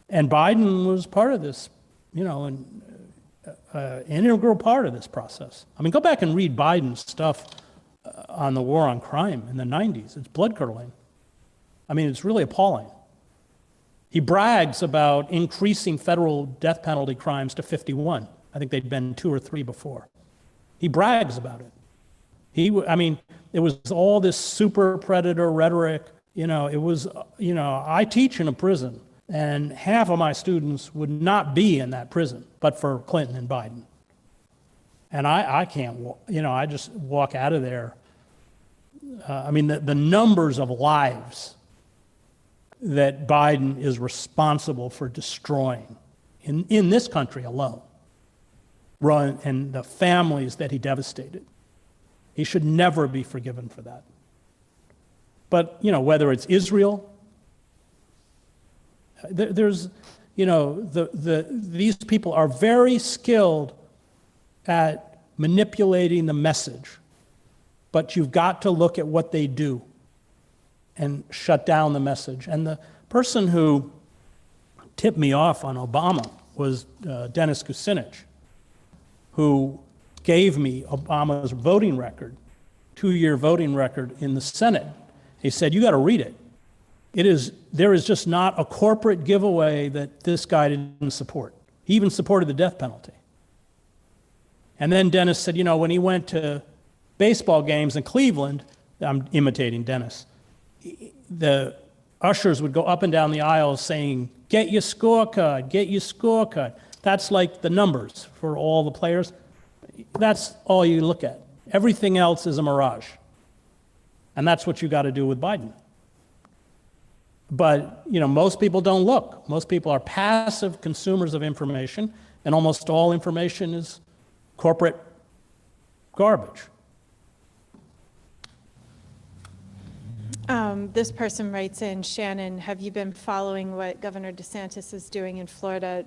and Biden was part of this, an integral part of this process. I mean, go back and read Biden's stuff on the war on crime in the 90s. It's blood-curdling. I mean, it's really appalling. He brags about increasing federal death penalty crimes to 51. I think they'd been 2 or 3 before. He brags about it. It was all this super predator rhetoric. It was, I teach in a prison, and half of my students would not be in that prison but for Clinton and Biden. And I can't, I just walk out of there. The numbers of lives that Biden is responsible for destroying in this country alone, and the families that he devastated. He should never be forgiven for that. But, whether it's Israel, these people are very skilled at manipulating the message, but you've got to look at what they do and shut down the message. And the person who tipped me off on Obama was Dennis Kucinich, who gave me Obama's voting record, 2-year voting record in the Senate. He said, you got to read it. There is just not a corporate giveaway that this guy didn't support. He even supported the death penalty. And then Dennis said, when he went to baseball games in Cleveland, I'm imitating Dennis, the ushers would go up and down the aisles saying, get your scorecard, get your scorecard. That's like the numbers for all the players. That's all you look at. Everything else is a mirage. And that's what you got to do with Biden. But, most people don't look. Most people are passive consumers of information, and almost all information is corporate garbage. This person writes in, Shannon, have you been following what Governor DeSantis is doing in Florida,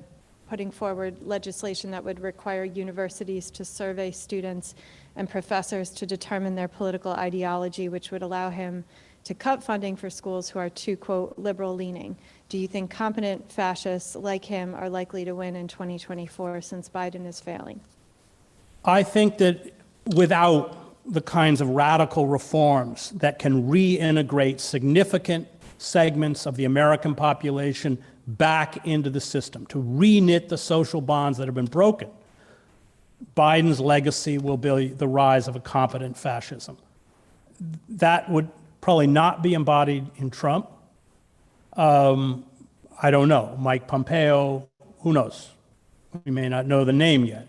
putting forward legislation that would require universities to survey students and professors to determine their political ideology, which would allow him to cut funding for schools who are too, quote, liberal-leaning? Do you think competent fascists like him are likely to win in 2024 since Biden is failing? I think that without the kinds of radical reforms that can reintegrate significant segments of the American population back into the system, to reknit the social bonds that have been broken, Biden's legacy will be the rise of a competent fascism. That would probably not be embodied in Trump. I don't know. Mike Pompeo, who knows? We may not know the name yet.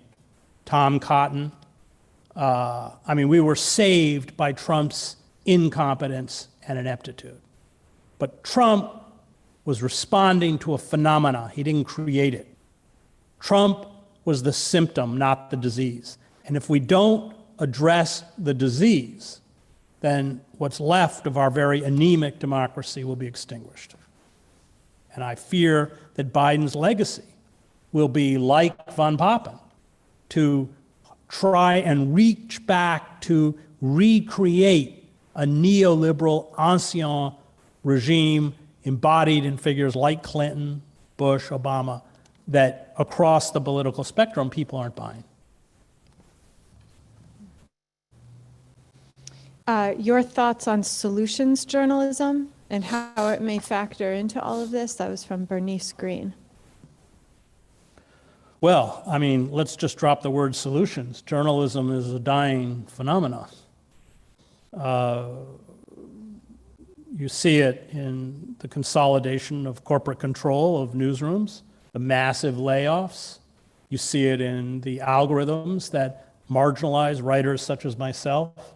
Tom Cotton. I mean, we were saved by Trump's incompetence and ineptitude. But Trump was responding to a phenomena. He didn't create it. Trump was the symptom, not the disease. And if we don't address the disease, then what's left of our very anemic democracy will be extinguished. And I fear that Biden's legacy will be like von Papen, to try and reach back to recreate a neoliberal ancien regime embodied in figures like Clinton, Bush, Obama, that across the political spectrum people aren't buying. Your thoughts on solutions journalism and how it may factor into all of this? That was from Bernice Green. Well, I mean, let's just drop the word solutions. Journalism is a dying phenomenon. You see it in the consolidation of corporate control of newsrooms, the massive layoffs. You see it in the algorithms that marginalize writers such as myself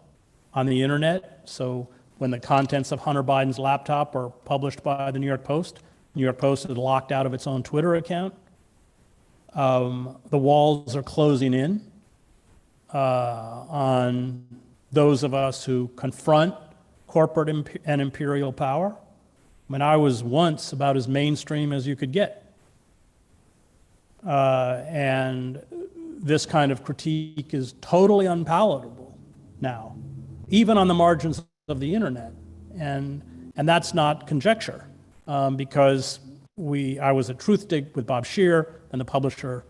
on the internet. So when the contents of Hunter Biden's laptop are published by the New York Post is locked out of its own Twitter account. The walls are closing in on those of us who confront corporate and imperial power. I mean, I was once about as mainstream as you could get. And this kind of critique is totally unpalatable now, even on the margins of the internet. And that's not conjecture, because I was at Truthdig with Bob Scheer, and the publisher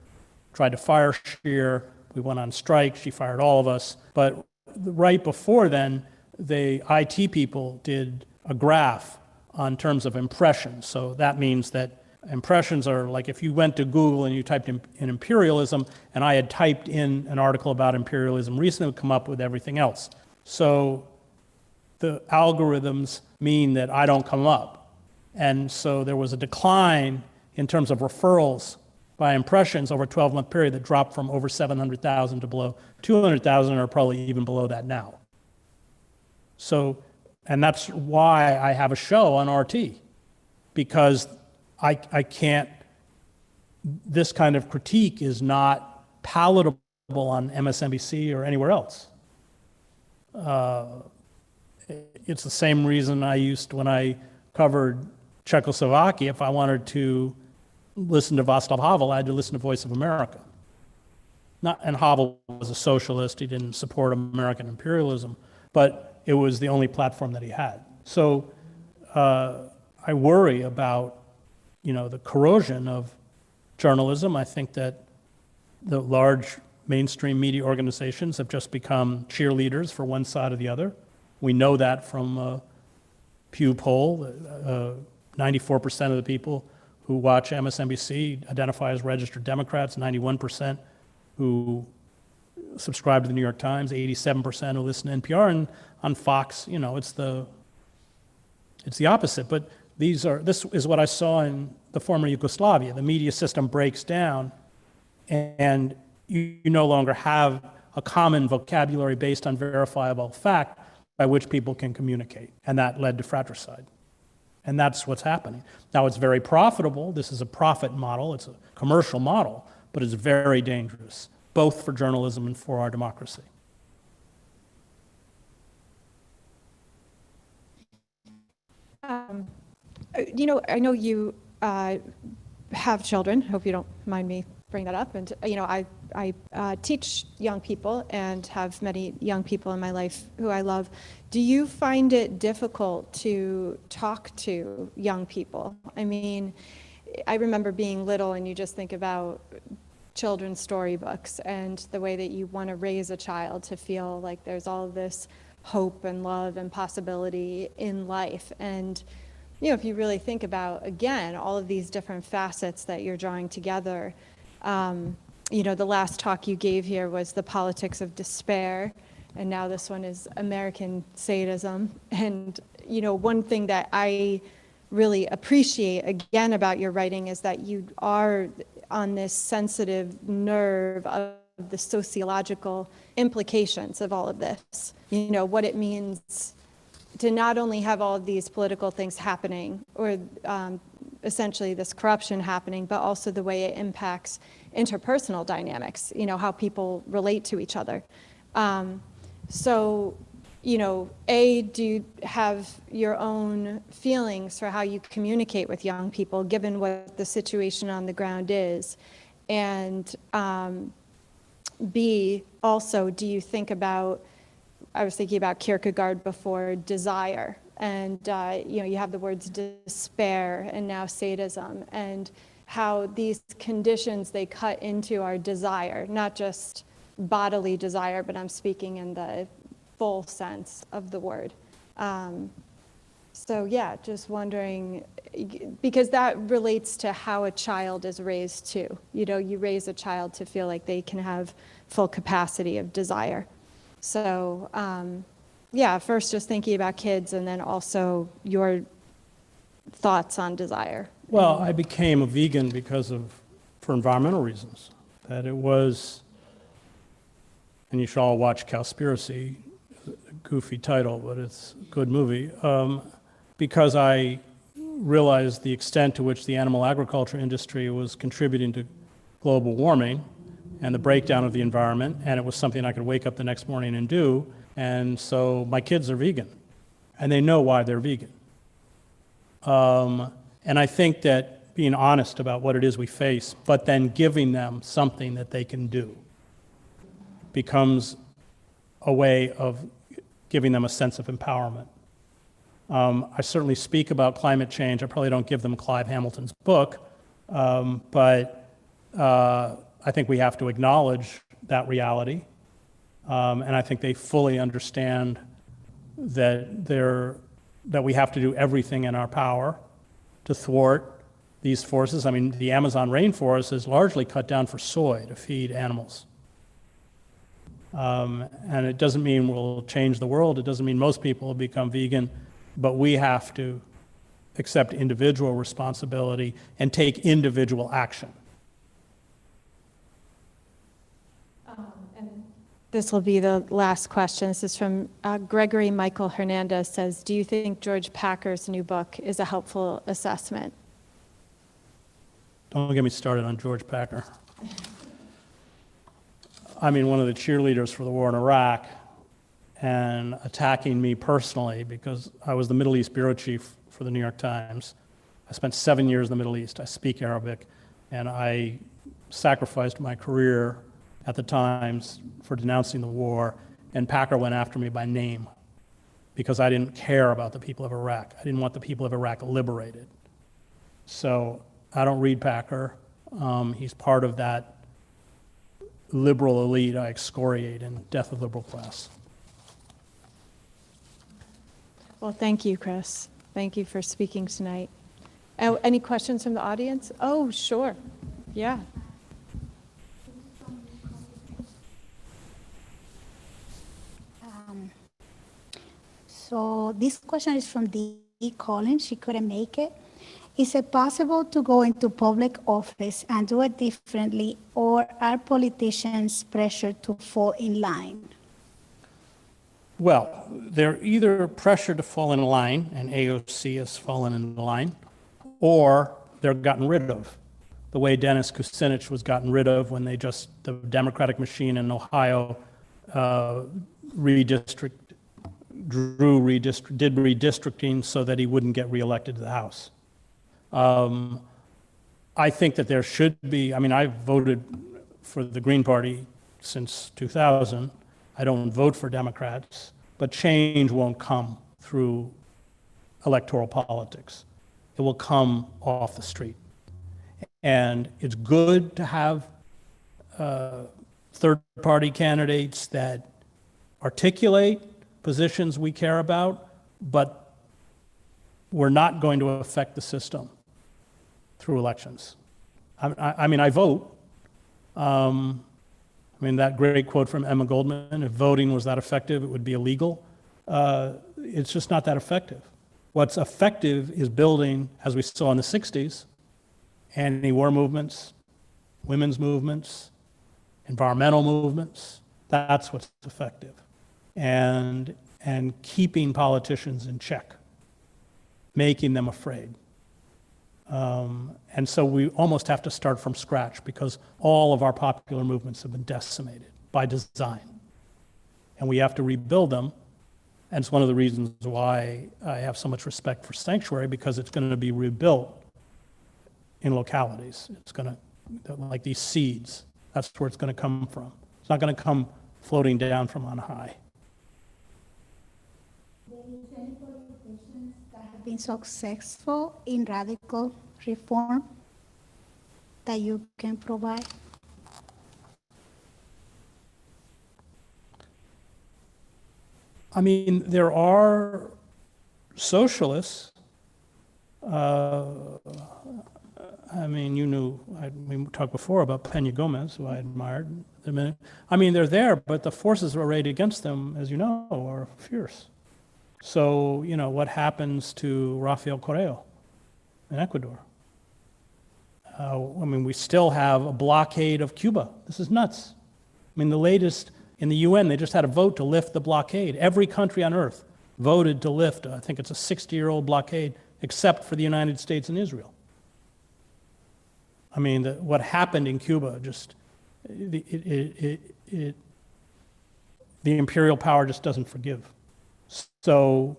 tried to fire Scheer. We went on strike. She fired all of us. But right before then, the IT people did a graph on terms of impressions. So that means that impressions are like if you went to Google and you typed in imperialism, and I had typed in an article about imperialism recently, it would come up with everything else. So the algorithms mean that I don't come up. And so there was a decline in terms of referrals by impressions over a 12-month period that dropped from over 700,000 to below 200,000, or probably even below that now. So, and that's why I have a show on RT, because I can't, this kind of critique is not palatable on MSNBC or anywhere else. It's the same reason I used, when I covered Czechoslovakia, if I wanted to listen to Václav Havel, I had to listen to Voice of America. And Havel was a socialist, he didn't support American imperialism, but it was the only platform that he had. So I worry about, the corrosion of journalism. I think that the large mainstream media organizations have just become cheerleaders for one side or the other. We know that from a Pew poll. 94% of the people who watch MSNBC identify as registered Democrats, 91% who subscribe to the New York Times, 87% who listen to NPR, and on Fox, it's the opposite. But this is what I saw in the former Yugoslavia. The media system breaks down, and you no longer have a common vocabulary based on verifiable fact by which people can communicate, and that led to fratricide. And that's what's happening. Now, it's very profitable. This is a profit model. It's a commercial model, but it's very dangerous, both for journalism and for our democracy. I know you have children. Hope you don't mind me bringing that up. And, I teach young people and have many young people in my life who I love. Do you find it difficult to talk to young people? I mean, I remember being little, and you just think about children's storybooks and the way that you want to raise a child to feel like there's all this hope and love and possibility in life. And, you know, if you really think about, again, all of these different facets that you're drawing together, you know, the last talk you gave here was the politics of despair, and now this one is American sadism. And, you know, one thing that I really appreciate, again, about your writing is that you are on this sensitive nerve of the sociological implications of all of this. You know, what it means to not only have all of these political things happening, or essentially this corruption happening, but also the way it impacts interpersonal dynamics, you know, how people relate to each other. So, you know, do you have your own feelings for how you communicate with young people, given what the situation on the ground is? And B, also, do you think about, I was thinking about Kierkegaard before, desire, and you know, you have the words despair and now sadism, and how these conditions, they cut into our desire, not just bodily desire, but I'm speaking in the full sense of the word. So yeah, just wondering, because that relates to how a child is raised too. You know, you raise a child to feel like they can have full capacity of desire. So yeah, first just thinking about kids, and then also your thoughts on desire. Well, I became a vegan for environmental reasons. That it was, and you should all watch Cowspiracy, goofy title, but it's a good movie, because I realized the extent to which the animal agriculture industry was contributing to global warming and the breakdown of the environment, and it was something I could wake up the next morning and do. And so my kids are vegan, and they know why they're vegan. And I think that being honest about what it is we face, but then giving them something that they can do, becomes a way of giving them a sense of empowerment. I certainly speak about climate change. I probably don't give them Clive Hamilton's book, but I think we have to acknowledge that reality. And I think they fully understand that we have to do everything in our power to thwart these forces. I mean, the Amazon rainforest is largely cut down for soy to feed animals. And it doesn't mean we'll change the world. It doesn't mean most people will become vegan, but we have to accept individual responsibility and take individual action. And this will be the last question. This is from Gregory Michael Hernandez. Says, do you think George Packer's new book is a helpful assessment? Don't get me started on George Packer. I mean, one of the cheerleaders for the war in Iraq, and attacking me personally because I was the Middle East bureau chief for the New York Times. I spent 7 years in the Middle East. I speak Arabic, and I sacrificed my career at the Times for denouncing the war, and Packer went after me by name because I didn't care about the people of Iraq. I didn't want the people of Iraq liberated. So I don't read Packer. He's part of that liberal elite I excoriate in Death of Liberal Class. Well, thank you, Chris. Thank you for speaking tonight. Oh, any questions from the audience? Oh, sure. Yeah. So this question is from Dee Collins. She couldn't make it. Is it possible to go into public office and do it differently, or are politicians pressured to fall in line? Well, they're either pressured to fall in line, and AOC has fallen in line, or they're gotten rid of, the way Dennis Kucinich was gotten rid of when the Democratic machine in Ohio did redistricting so that he wouldn't get reelected to the House. I think that there should be, I mean, I've voted for the Green Party since 2000. I don't vote for Democrats, but change won't come through electoral politics. It will come off the street. And it's good to have third-party candidates that articulate positions we care about, but we're not going to affect the system through elections. I mean, I vote. I mean, that great quote from Emma Goldman, if voting was that effective, it would be illegal. It's just not that effective. What's effective is building, as we saw in the 60s, anti-war movements, women's movements, environmental movements. That's what's effective. And keeping politicians in check, making them afraid. And so we almost have to start from scratch because all of our popular movements have been decimated by design. And we have to rebuild them. And it's one of the reasons why I have so much respect for Sanctuary, because it's going to be rebuilt in localities. It's going to, like these seeds, that's where it's going to come from. It's not going to come floating down from on high. Have been successful in radical reform that you can provide? I mean, there are socialists. I mean, you knew, we talked before about Peña Gomez, who I admired. I mean, they're there, but the forces arrayed against them, as you know, are fierce. So, you know, what happens to Rafael Correa in Ecuador? I mean, we still have a blockade of Cuba. This is nuts. I mean, the latest in the UN, they just had a vote to lift the blockade. Every country on earth voted to lift, I think it's a 60-year-old blockade, except for the United States and Israel. I mean, what happened in Cuba, just, the imperial power just doesn't forgive. So,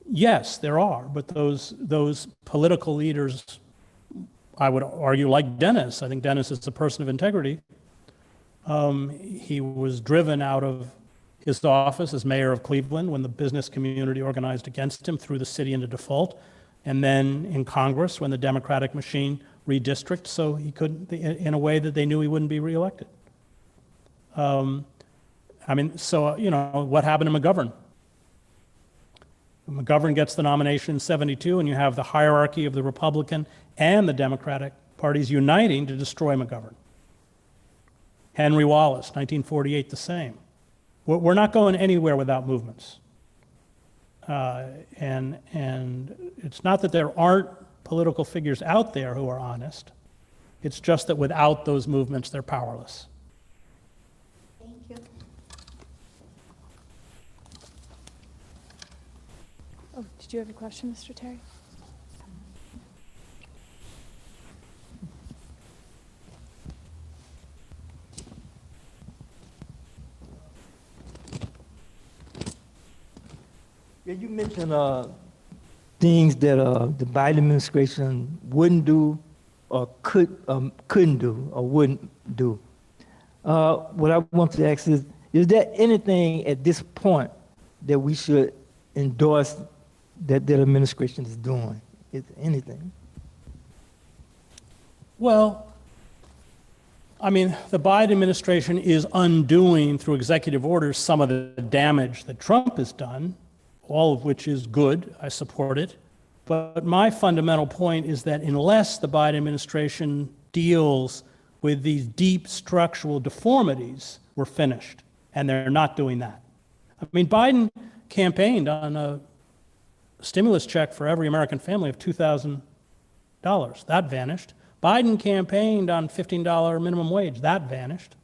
yes, there are, but those political leaders, I would argue, like Dennis. I think Dennis is a person of integrity. He was driven out of his office as mayor of Cleveland when the business community organized against him, threw the city into default, and then in Congress when the Democratic machine redistricted, so he couldn't, in a way that they knew he wouldn't be reelected. I mean, so, you know, what happened to McGovern? McGovern gets the nomination in 72, and you have the hierarchy of the Republican and the Democratic parties uniting to destroy McGovern. Henry Wallace, 1948, the same. We're not going anywhere without movements. And it's not that there aren't political figures out there who are honest. It's just that without those movements, they're powerless. Thank you. Oh, did you have a question, Mr. Terry? Yeah, you mentioned things that the Biden administration wouldn't do or couldn't do or wouldn't do. What I want to ask is there anything at this point that we should endorse that the administration is doing? Is there anything? Well, I mean, the Biden administration is undoing through executive orders some of the damage that Trump has done, all of which is good. I support it. But my fundamental point is that unless the Biden administration deals with these deep structural deformities, we're finished. And they're not doing that. I mean, Biden campaigned on a stimulus check for every American family of $2,000. That vanished. Biden campaigned on $15 minimum wage. That vanished.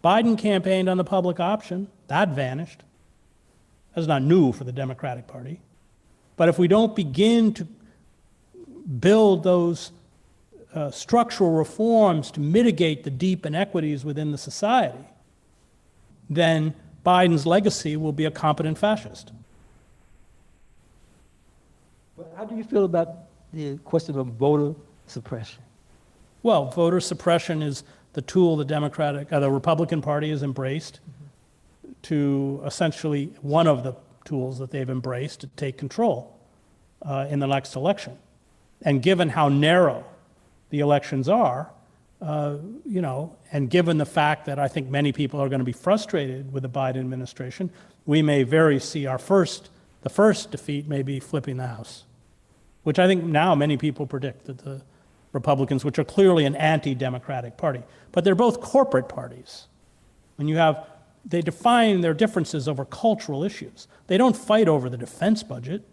Biden campaigned on the public option. That vanished. That's not new for the Democratic Party. But if we don't begin to build those structural reforms to mitigate the deep inequities within the society, then Biden's legacy will be a competent fascist. How do you feel about the question of voter suppression? Well, voter suppression is the tool the Republican Party has embraced to essentially one of the tools that they've embraced to take control in the next election. And given how narrow the elections are, and given the fact that I think many people are going to be frustrated with the Biden administration, we may see the first defeat may be flipping the House, which I think now many people predict that the Republicans, which are clearly an anti-democratic party, but they're both corporate parties. They define their differences over cultural issues. They don't fight over the defense budget.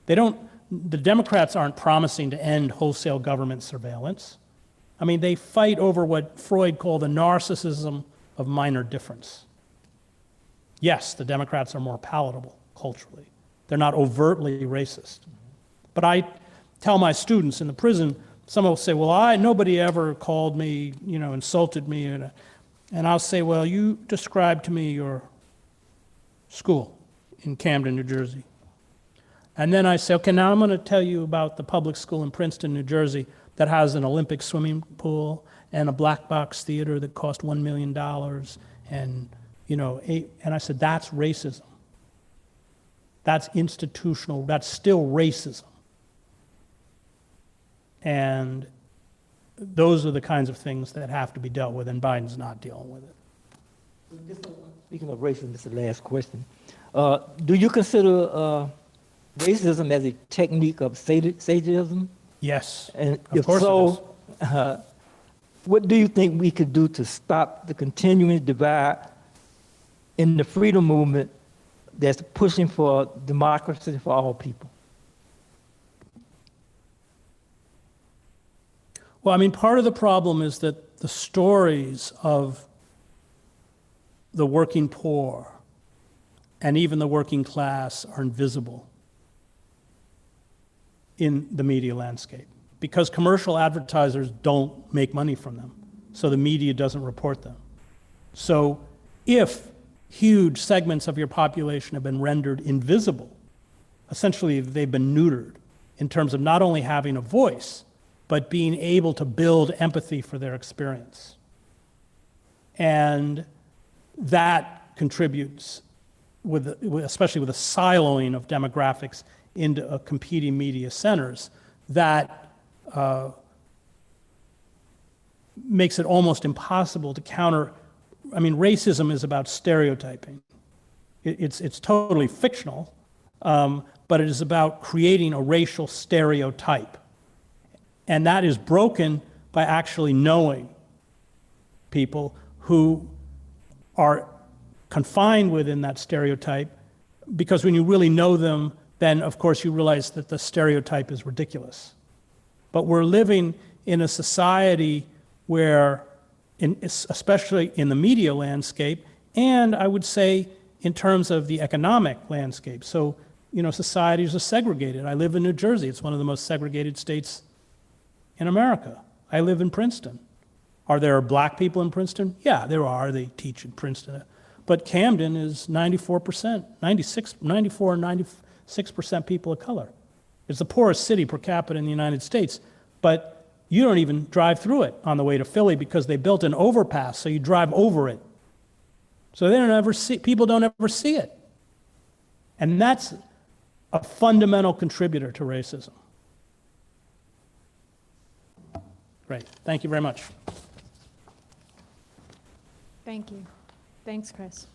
The Democrats aren't promising to end wholesale government surveillance. I mean, they fight over what Freud called the narcissism of minor difference. Yes, the Democrats are more palatable culturally. They're not overtly racist. But I tell my students in the prison, some will say, well, nobody ever called me, insulted me. And I'll say, well, you describe to me your school in Camden, New Jersey. And then I say, okay, now I'm going to tell you about the public school in Princeton, New Jersey, that has an Olympic swimming pool and a black box theater that cost $1 million. And, and I said, that's racism. That's institutional, that's still racism. And those are the kinds of things that have to be dealt with, and Biden's not dealing with it. Speaking of racism, this is the last question. Do you consider racism as a technique of sadism? Yes, And of if course so, what do you think we could do to stop the continuing divide in the freedom movement that's pushing for democracy for all people? Well, I mean, part of the problem is that the stories of the working poor and even the working class are invisible in the media landscape because commercial advertisers don't make money from them, so the media doesn't report them. So if huge segments of your population have been rendered invisible, essentially they've been neutered in terms of not only having a voice, but being able to build empathy for their experience. And that contributes, especially with the siloing of demographics into competing media centers, that makes it almost impossible to counter. I mean, racism is about stereotyping. It's totally fictional, but it is about creating a racial stereotype. And that is broken by actually knowing people who are confined within that stereotype, because when you really know them, then of course you realize that the stereotype is ridiculous. But we're living in a society where, especially in the media landscape, and I would say in terms of the economic landscape. So, societies are segregated. I live in New Jersey. It's one of the most segregated states in America. I live in Princeton. Are there black people in Princeton? Yeah, there are. They teach in Princeton. But Camden is 94%, 94, 96% people of color. It's the poorest city per capita in the United States, but you don't even drive through it on the way to Philly because they built an overpass, so you drive over it. So people don't ever see it. And that's a fundamental contributor to racism. Great. Thank you very much. Thank you. Thanks, Chris.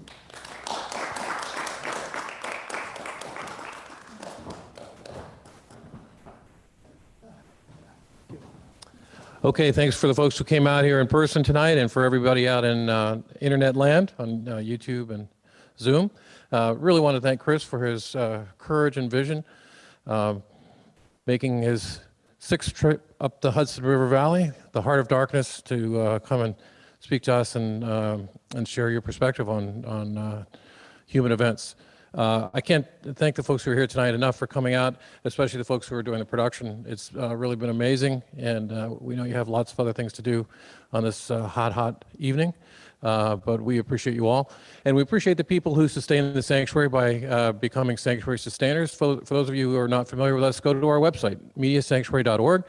Okay, thanks for the folks who came out here in person tonight and for everybody out in internet land on YouTube and Zoom. Really want to thank Chris for his courage and vision, making his 6th trip up the Hudson River Valley, the heart of darkness, to come and speak to us and share your perspective on human events. I can't thank the folks who are here tonight enough for coming out, especially the folks who are doing the production. It's really been amazing, and we know you have lots of other things to do on this hot evening, but we appreciate you all. And we appreciate the people who sustain the sanctuary by becoming sanctuary sustainers. For those of you who are not familiar with us, go to our website, mediasanctuary.org,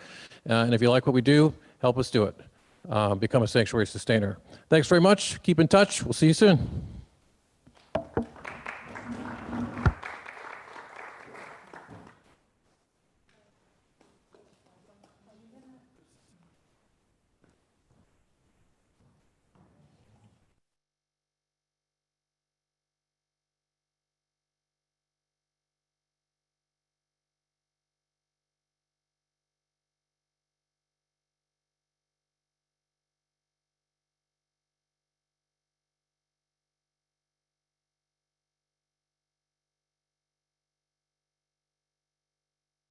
and if you like what we do, help us do it. Become a sanctuary sustainer. Thanks very much. Keep in touch. We'll see you soon.